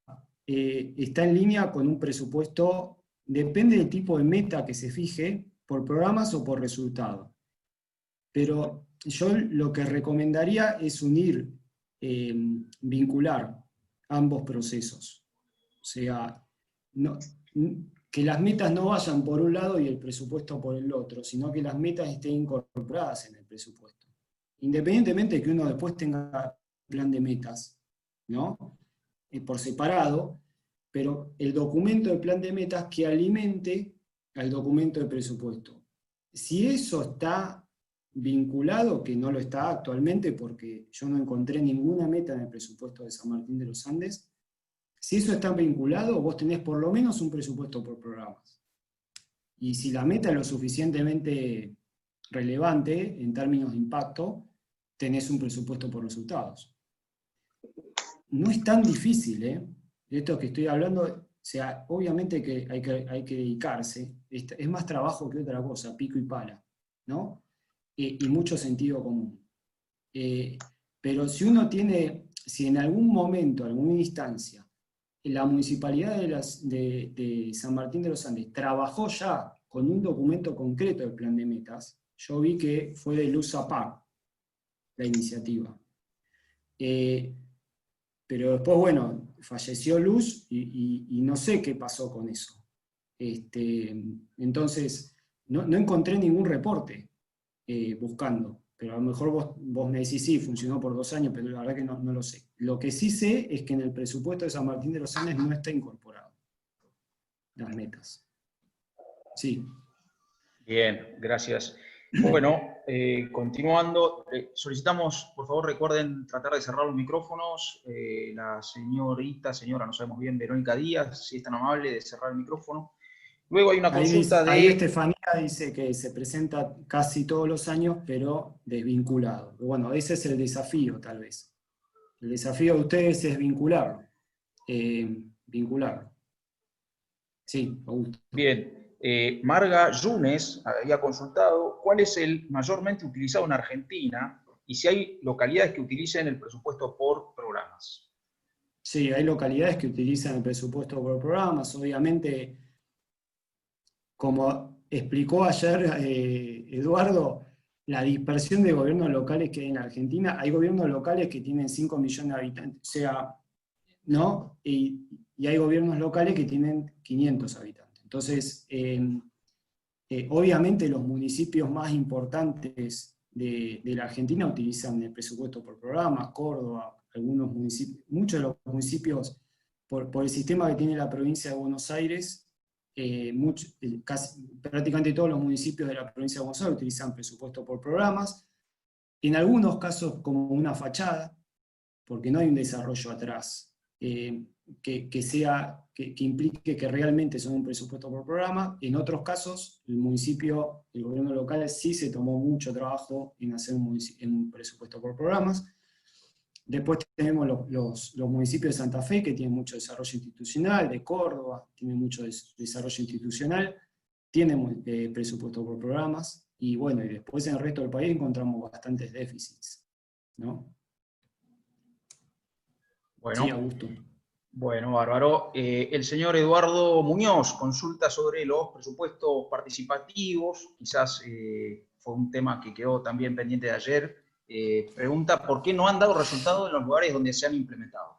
S2: está en línea con un presupuesto, depende del tipo de meta que se fije, por programas o por resultados. Pero yo lo que recomendaría es unir, vincular ambos procesos. O sea, que las metas no vayan por un lado y el presupuesto por el otro, sino que las metas estén incorporadas en el presupuesto. Independientemente de que uno después tenga plan de metas, ¿no? Por separado, pero el documento de plan de metas que alimente al documento de presupuesto. Si eso está vinculado, que no lo está actualmente porque yo no encontré ninguna meta en el presupuesto de San Martín de los Andes, si eso está vinculado, vos tenés por lo menos un presupuesto por programas. Y si la meta es lo suficientemente relevante en términos de impacto, tenés un presupuesto por resultados. No es tan difícil, ¿eh? De esto que estoy hablando, o sea, obviamente que hay que dedicarse, es más trabajo que otra cosa, pico y pala, ¿no? Y mucho sentido común. Pero si uno tiene, si en algún momento, alguna instancia, la Municipalidad de San Martín de los Andes trabajó ya con un documento concreto del plan de metas, yo vi que fue de Luz Zapá la iniciativa. Pero después, bueno, falleció Luz y no sé qué pasó con eso. Entonces, no encontré ningún reporte buscando, pero a lo mejor vos me decís, sí, funcionó por 2 años, pero la verdad que no lo sé. Lo que sí sé es que en el presupuesto de San Martín de los Andes no está incorporado las metas. Sí.
S1: Bien, gracias. Bueno, continuando, solicitamos, por favor, recuerden tratar de cerrar los micrófonos. La señora, no sabemos bien, Verónica Díaz, si es tan amable de cerrar el micrófono. Luego hay una consulta
S2: Ahí Estefanía dice que se presenta casi todos los años, pero desvinculado. Bueno, ese es el desafío, tal vez. El desafío de ustedes es vincularlo. Vincularlo. Sí, Augusto.
S1: Bien. Marga Yunes había consultado cuál es el mayormente utilizado en Argentina y si hay localidades que utilicen el presupuesto por programas.
S2: Sí, hay localidades que utilizan el presupuesto por programas. Obviamente, como explicó ayer Eduardo, la dispersión de gobiernos locales que hay en Argentina, hay gobiernos locales que tienen 5 millones de habitantes, o sea, ¿no? Y hay gobiernos locales que tienen 500 habitantes. Entonces, obviamente los municipios más importantes de la Argentina utilizan el presupuesto por programas, Córdoba, algunos municipios, muchos de los municipios, por el sistema que tiene la provincia de Buenos Aires, prácticamente todos los municipios de la provincia de Buenos Aires utilizan presupuesto por programas, en algunos casos como una fachada, porque no hay un desarrollo atrás que implique que realmente son un presupuesto por programa. En otros casos, el gobierno local sí se tomó mucho trabajo en hacer un presupuesto por programas. Después tenemos los municipios de Santa Fe, que tienen mucho desarrollo institucional, de Córdoba, tienen mucho desarrollo institucional, tienen presupuesto por programas, y bueno, y después en el resto del país encontramos bastantes déficits, ¿no?
S1: Bueno,
S2: sí, Augusto.
S1: Bueno, bárbaro. El señor Eduardo Muñoz consulta sobre los presupuestos participativos, quizás fue un tema que quedó también pendiente de ayer. Pregunta, ¿por qué no han dado resultados en los lugares donde se han implementado?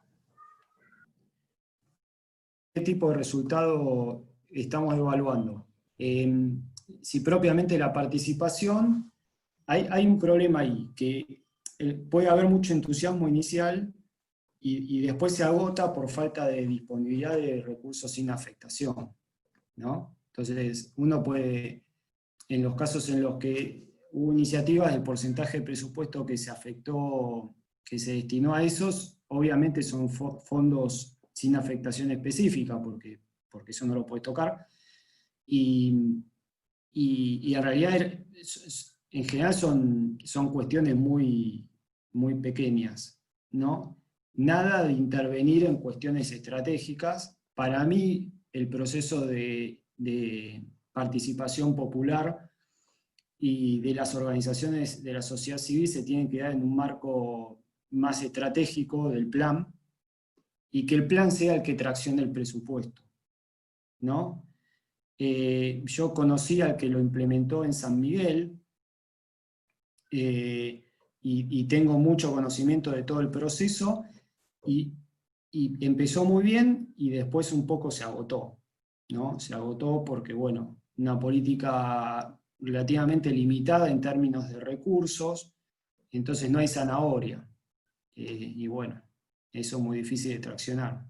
S2: ¿Qué tipo de resultado estamos evaluando? Si propiamente la participación, hay un problema ahí, que puede haber mucho entusiasmo inicial, y después se agota por falta de disponibilidad de recursos sin afectación, ¿no? Entonces, uno puede, en los casos en los que hubo iniciativas, el porcentaje de presupuesto que se afectó, que se destinó a esos, obviamente son fondos sin afectación específica, porque eso no lo puede tocar, y en realidad en general son cuestiones muy, muy pequeñas, ¿no? Nada de intervenir en cuestiones estratégicas. Para mí, el proceso de participación popular y de las organizaciones de la sociedad civil se tienen que dar en un marco más estratégico del plan, y que el plan sea el que traccione el presupuesto, ¿no? Yo conocí al que lo implementó en San Miguel, y tengo mucho conocimiento de todo el proceso, y empezó muy bien y después un poco se agotó, ¿no? Se agotó porque, bueno, una política relativamente limitada en términos de recursos, entonces no hay zanahoria, y bueno, eso es muy difícil de traccionar.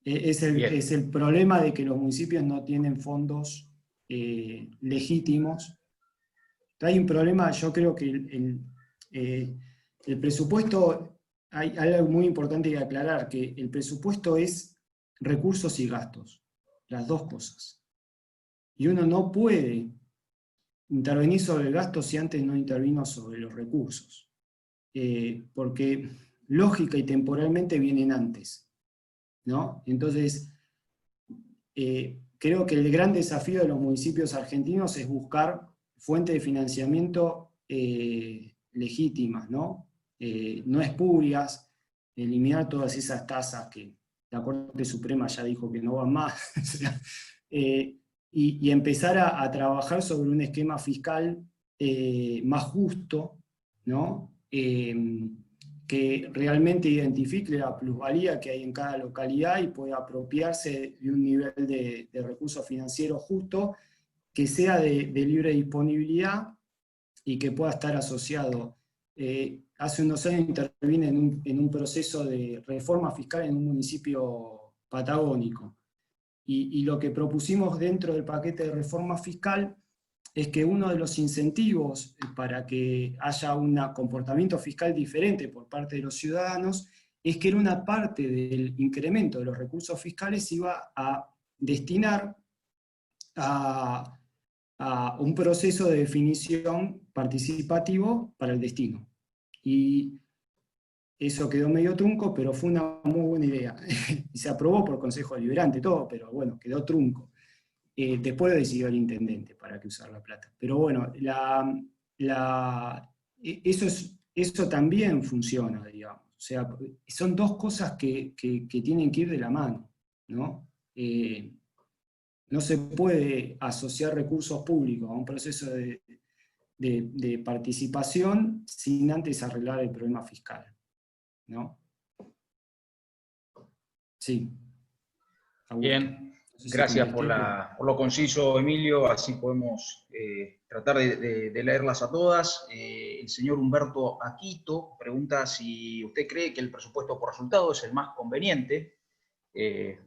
S1: Bien.
S2: Es el problema de que los municipios no tienen fondos legítimos. Hay un problema, yo creo que el presupuesto, hay algo muy importante que aclarar, que el presupuesto es recursos y gastos, las dos cosas. Y uno no puede intervenir sobre el gasto si antes no intervino sobre los recursos, porque lógica y temporalmente vienen antes, ¿no? Entonces, creo que el gran desafío de los municipios argentinos es buscar fuentes de financiamiento legítimas, ¿no? No espurias, eliminar todas esas tasas que la Corte Suprema ya dijo que no van más, y empezar a trabajar sobre un esquema fiscal más justo, ¿no? Que realmente identifique la plusvalía que hay en cada localidad y pueda apropiarse de un nivel de recursos financieros justo, que sea de libre disponibilidad y que pueda estar asociado. Hace unos años intervine en un proceso de reforma fiscal en un municipio patagónico, y lo que propusimos dentro del paquete de reforma fiscal es que uno de los incentivos para que haya un comportamiento fiscal diferente por parte de los ciudadanos es que era una parte del incremento de los recursos fiscales se iba a destinar a un proceso de definición participativo para el destino. Y eso quedó medio trunco, pero fue una muy buena idea. Y se aprobó por Consejo Deliberante todo, pero bueno, quedó trunco. Después lo decidió el intendente para qué usar la plata. Pero bueno, eso también funciona, digamos. O sea, son dos cosas que tienen que ir de la mano, ¿no? No se puede asociar recursos públicos a un proceso de participación sin antes arreglar el problema fiscal, ¿no? Sí. Augusto.
S1: Bien,
S2: No sé si
S1: gracias
S2: contesté, pero...
S1: por lo conciso, Emilio, así podemos tratar de leerlas a todas. El señor Humberto Aquito pregunta si usted cree que el presupuesto por resultado es el más conveniente.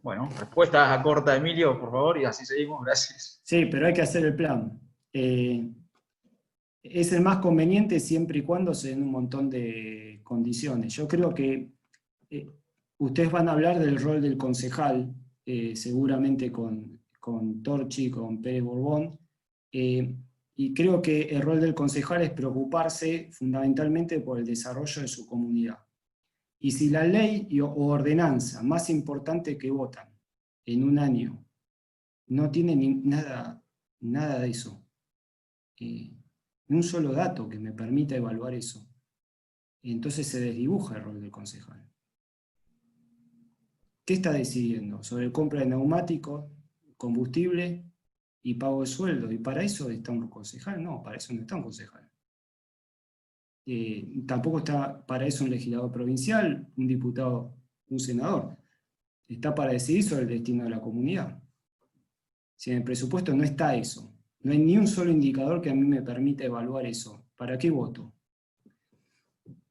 S1: Bueno, respuesta a corta, Emilio, por favor, y así seguimos, gracias.
S2: Sí, pero hay que hacer el plan. Es el más conveniente siempre y cuando se den un montón de condiciones. Yo creo que ustedes van a hablar del rol del concejal, seguramente con Torchi, con Pérez Borbón, y creo que el rol del concejal es preocuparse fundamentalmente por el desarrollo de su comunidad. Y si la ley o ordenanza más importante que votan en un año no tiene nada de eso, ni un solo dato que me permita evaluar eso, entonces se desdibuja el rol del concejal. ¿Qué está decidiendo? Sobre compra de neumáticos, combustible y pago de sueldo. ¿Y para eso está un concejal? No, para eso no está un concejal. Tampoco está para eso un legislador provincial, un diputado, un senador. Está para decidir sobre el destino de la comunidad. Si en el presupuesto no está eso, no hay ni un solo indicador que a mí me permita evaluar eso, ¿para qué voto?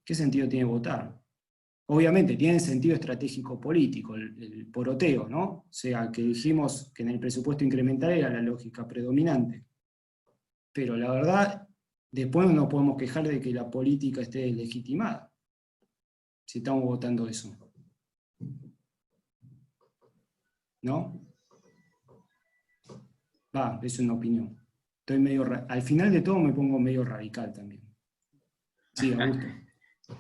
S2: ¿qué sentido tiene votar? Obviamente tiene sentido estratégico político, el poroteo, ¿no? O sea, que dijimos que en el presupuesto incremental era la lógica predominante. Pero la verdad, después no nos podemos quejar de que la política esté legitimada, si estamos votando eso. ¿No? Va, es una opinión. Estoy medio al final de todo me pongo medio radical también. Sí, Augusto.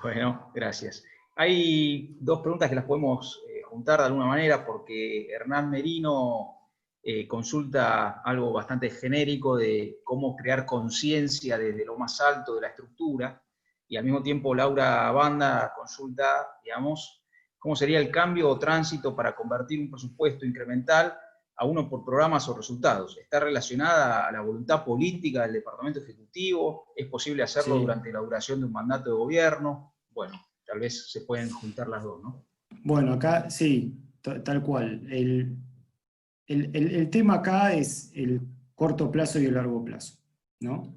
S1: Bueno, gracias. Hay dos preguntas que las podemos juntar de alguna manera, porque Hernán Merino consulta algo bastante genérico de cómo crear conciencia desde lo más alto de la estructura, y al mismo tiempo Laura Banda consulta, digamos, cómo sería el cambio o tránsito para convertir un presupuesto incremental a uno por programas o resultados. ¿Está relacionada a la voluntad política del Departamento Ejecutivo? ¿Es posible hacerlo
S2: Sí.
S1: durante la duración de un mandato de gobierno? Bueno, tal vez se pueden juntar las dos, ¿no?
S2: Bueno, acá sí, tal cual. El tema acá es el corto plazo y el largo plazo, ¿no?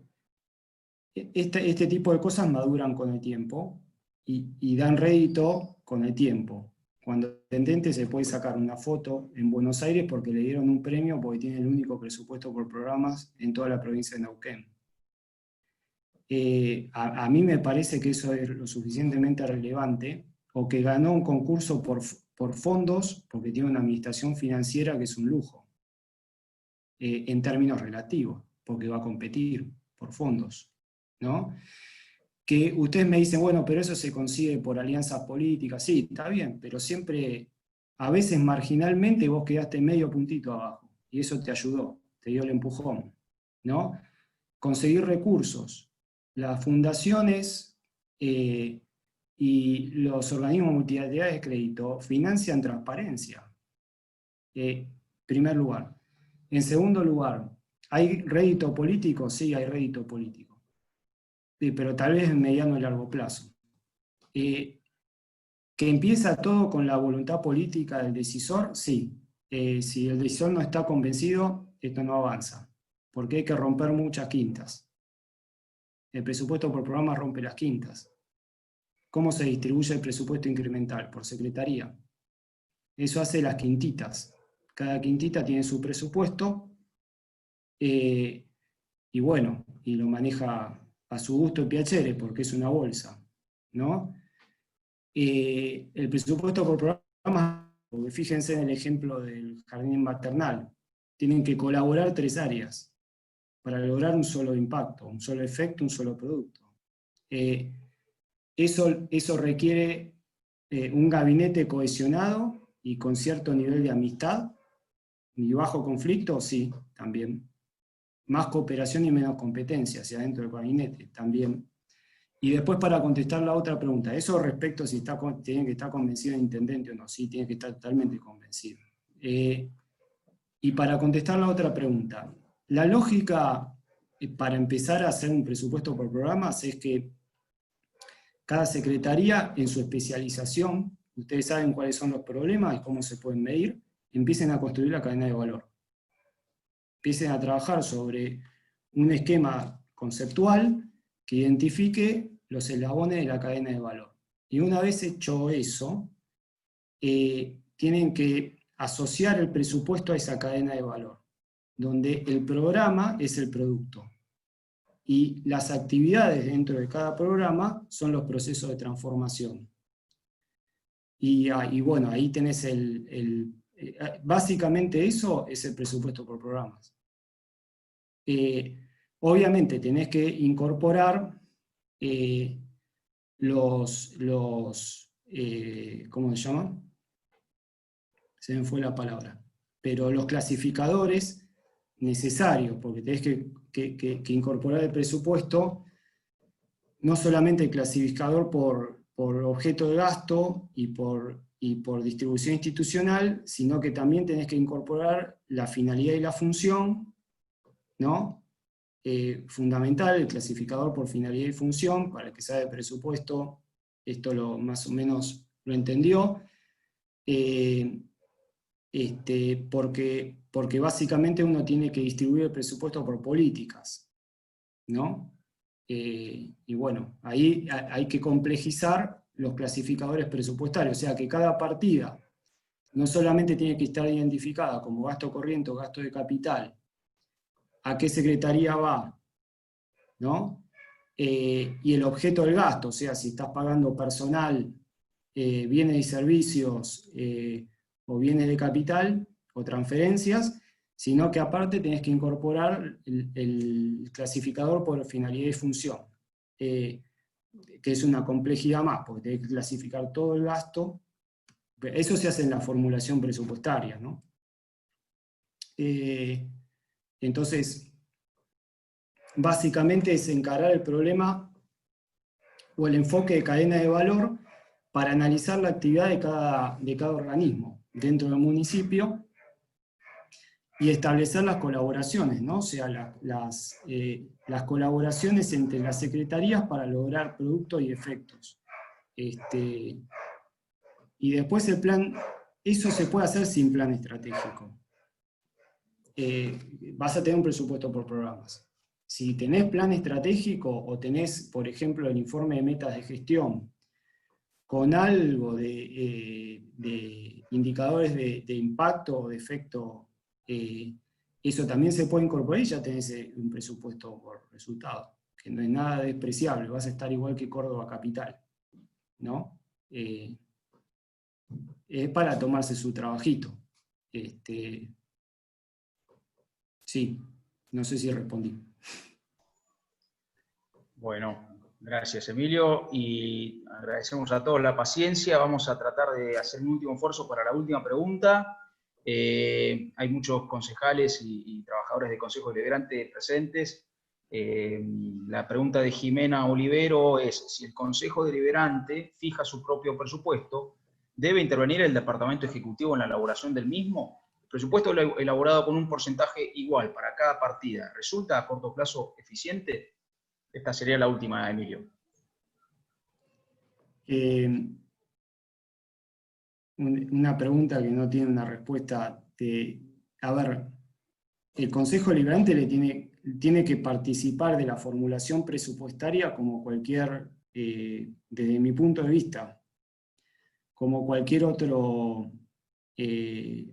S2: Este tipo de cosas maduran con el tiempo y dan rédito con el tiempo. Cuando el intendente se puede sacar una foto en Buenos Aires porque le dieron un premio porque tiene el único presupuesto por programas en toda la provincia de Neuquén. A mí me parece que eso es lo suficientemente relevante, o que ganó un concurso por fondos porque tiene una administración financiera que es un lujo, en términos relativos, porque va a competir por fondos, ¿no? Que ustedes me dicen, bueno, pero eso se consigue por alianzas políticas. Sí, está bien, pero siempre, a veces marginalmente vos quedaste medio puntito abajo, y eso te ayudó, te dio el empujón, ¿no? Conseguir recursos. Las fundaciones y los organismos multilaterales de crédito financian transparencia, primer lugar. En segundo lugar, ¿hay rédito político? Sí, hay rédito político. Pero tal vez en mediano y largo plazo. Que empieza todo con la voluntad política del decisor, sí. Si el decisor no está convencido, esto no avanza, porque hay que romper muchas quintas. El presupuesto por programa rompe las quintas. ¿Cómo se distribuye el presupuesto incremental? Por secretaría. Eso hace las quintitas. Cada quintita tiene su presupuesto y bueno, y lo maneja a su gusto y piacere, porque es una bolsa, ¿no? El presupuesto por programa, porque fíjense en el ejemplo del jardín maternal, tienen que colaborar 3 áreas para lograr un solo impacto, un solo efecto, un solo producto. Eso requiere un gabinete cohesionado y con cierto nivel de amistad, y bajo conflicto, sí, también. Más cooperación y menos competencia hacia dentro del gabinete, también. Y después, para contestar la otra pregunta, eso respecto a si tiene que estar convencido el intendente o no, sí, tiene que estar totalmente convencido. Y para contestar la otra pregunta, la lógica para empezar a hacer un presupuesto por programas es que cada secretaría, en su especialización, ustedes saben cuáles son los problemas y cómo se pueden medir, empiecen a construir la cadena de valor. Empiecen a trabajar sobre un esquema conceptual que identifique los eslabones de la cadena de valor. Y una vez hecho eso, tienen que asociar el presupuesto a esa cadena de valor, donde el programa es el producto. Y las actividades dentro de cada programa son los procesos de transformación. Y bueno, ahí tenés básicamente eso es el presupuesto por programas. Obviamente tenés que incorporar ¿cómo se llama? Se me fue la palabra. Pero los clasificadores necesarios, porque tenés que incorporar el presupuesto, no solamente el clasificador por objeto de gasto y por distribución institucional, sino que también tenés que incorporar la finalidad y la función, ¿no? Fundamental, el clasificador por finalidad y función, para el que sabe presupuesto, esto más o menos lo entendió, porque básicamente uno tiene que distribuir el presupuesto por políticas, ¿no? Y bueno, ahí hay que complejizar los clasificadores presupuestarios, o sea que cada partida no solamente tiene que estar identificada como gasto corriente o gasto de capital, a qué secretaría va, ¿no? Y el objeto del gasto, o sea, si estás pagando personal, bienes y servicios, o bienes de capital, o transferencias, sino que aparte tenés que incorporar el clasificador por finalidad y función, que es una complejidad más, porque tenés que clasificar todo el gasto. Eso se hace en la formulación presupuestaria, ¿no? Entonces, básicamente es encarar el problema o el enfoque de cadena de valor para analizar la actividad de cada organismo dentro del municipio y establecer las colaboraciones, ¿no? O sea, las colaboraciones entre las secretarías para lograr productos y efectos. Y después el plan, eso se puede hacer sin plan estratégico. Vas a tener un presupuesto por programas. Si tenés plan estratégico o tenés, por ejemplo, el informe de metas de gestión, con algo de indicadores de impacto o de efecto, eso también se puede incorporar y ya tenés un presupuesto por resultado, que no es nada despreciable, vas a estar igual que Córdoba Capital, ¿no? Es para tomarse su trabajito. Sí, no sé si respondí.
S1: Bueno, gracias Emilio, y agradecemos a todos la paciencia. Vamos a tratar de hacer un último esfuerzo para la última pregunta. Hay muchos concejales y trabajadores de Consejo Deliberante presentes. La pregunta de Jimena Olivero es: si el Consejo Deliberante fija su propio presupuesto, ¿debe intervenir el Departamento Ejecutivo en la elaboración del mismo? El presupuesto elaborado con un porcentaje igual para cada partida, ¿resulta a corto plazo eficiente? Esta sería la última, Emilio.
S2: Una pregunta que no tiene una respuesta. A ver, el Consejo Deliberante tiene que participar de la formulación presupuestaria como cualquier, desde mi punto de vista, como cualquier otro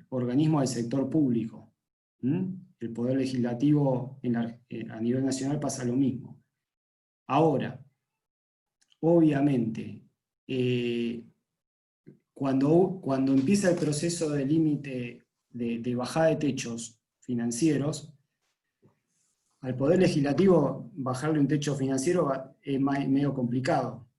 S2: organismo del sector público. El Poder Legislativo a nivel nacional pasa lo mismo. Ahora, obviamente, cuando empieza el proceso de límite de bajada de techos financieros, al Poder Legislativo bajarle un techo financiero es medio complicado.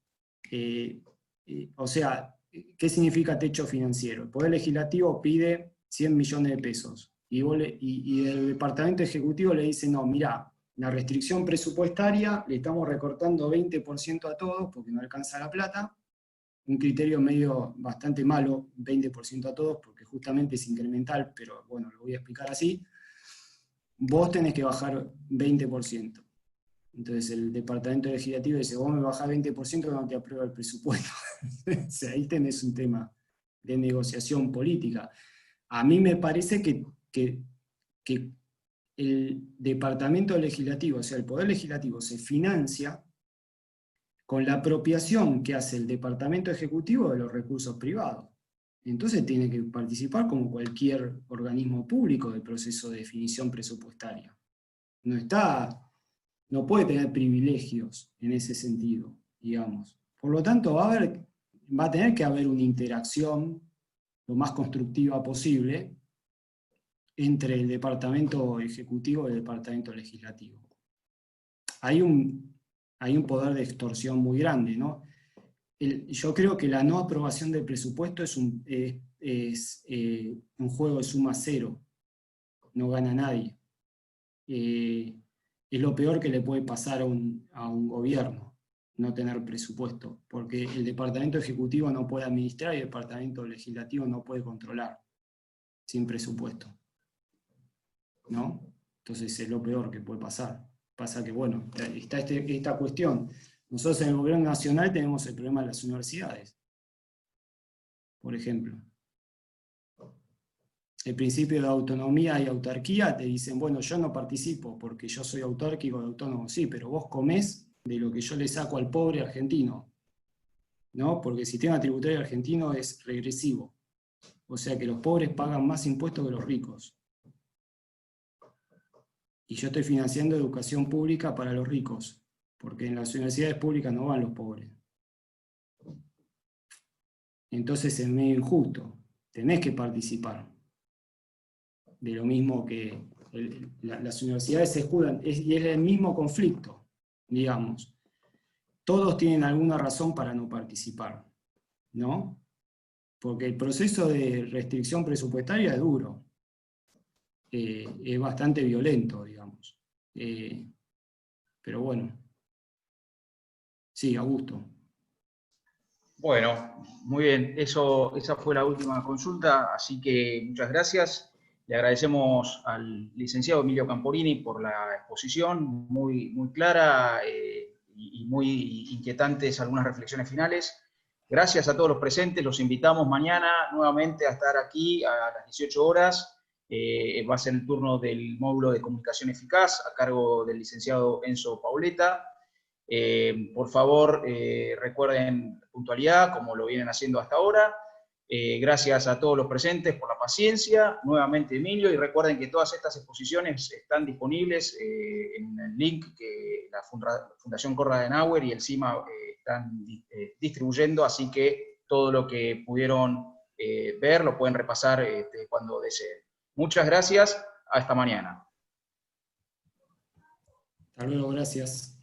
S2: O sea, ¿qué significa techo financiero? El Poder Legislativo pide 100 millones de pesos y el Departamento Ejecutivo le dice: no, mirá, la restricción presupuestaria le estamos recortando 20% a todos porque no alcanza la plata. Un criterio medio bastante malo, 20% a todos, porque justamente es incremental, pero bueno, lo voy a explicar así. Vos tenés que bajar 20%. Entonces el Departamento Legislativo dice: vos me bajás 20%, no te aprueba el presupuesto. O sea, ahí tenés un tema de negociación política. A mí me parece que el Departamento Legislativo, o sea, el Poder Legislativo se financia con la apropiación que hace el Departamento Ejecutivo de los recursos privados. Entonces tiene que participar como cualquier organismo público del proceso de definición presupuestaria. No puede tener privilegios en ese sentido, digamos. Por lo tanto, va a tener que haber una interacción lo más constructiva posible entre el Departamento Ejecutivo y el Departamento Legislativo. Hay un poder de extorsión muy grande, ¿no? Yo creo que la no aprobación del presupuesto es un juego de suma cero. No gana nadie. Es lo peor que le puede pasar a un gobierno, no tener presupuesto, porque el Departamento Ejecutivo no puede administrar y el Departamento Legislativo no puede controlar sin presupuesto, ¿no? Entonces es lo peor que puede pasar. Pasa que, bueno, está esta cuestión. Nosotros en el gobierno nacional tenemos el problema de las universidades, por ejemplo. El principio de autonomía y autarquía te dicen: bueno, yo no participo porque yo soy autárquico y autónomo. Sí, pero vos comés de lo que yo le saco al pobre argentino, ¿no? Porque el sistema tributario argentino es regresivo. O sea que los pobres pagan más impuestos que los ricos. Y yo estoy financiando educación pública para los ricos, porque en las universidades públicas no van los pobres. Entonces es medio injusto. Tenés que participar. De lo mismo que las universidades se escudan, y es el mismo conflicto, digamos. Todos tienen alguna razón para no participar, ¿no? Porque el proceso de restricción presupuestaria es duro. Es bastante violento, digamos. Pero bueno. Sí, Augusto.
S1: Bueno, muy bien, esa fue la última consulta, así que muchas gracias. Le agradecemos al licenciado Emilio Camporini por la exposición, muy, muy clara y muy inquietantes algunas reflexiones finales. Gracias a todos los presentes, los invitamos mañana nuevamente a estar aquí a las 18 horas. Va a ser el turno del módulo de comunicación eficaz a cargo del licenciado Enzo Pauleta. Por favor, recuerden puntualidad, como lo vienen haciendo hasta ahora. Gracias a todos los presentes por la paciencia. Nuevamente, Emilio, y recuerden que todas estas exposiciones están disponibles en el link que la Fundación Konrad Adenauer y el CIMA están distribuyendo, así que todo lo que pudieron ver lo pueden repasar cuando deseen. Muchas gracias, hasta mañana.
S2: Hasta luego, gracias.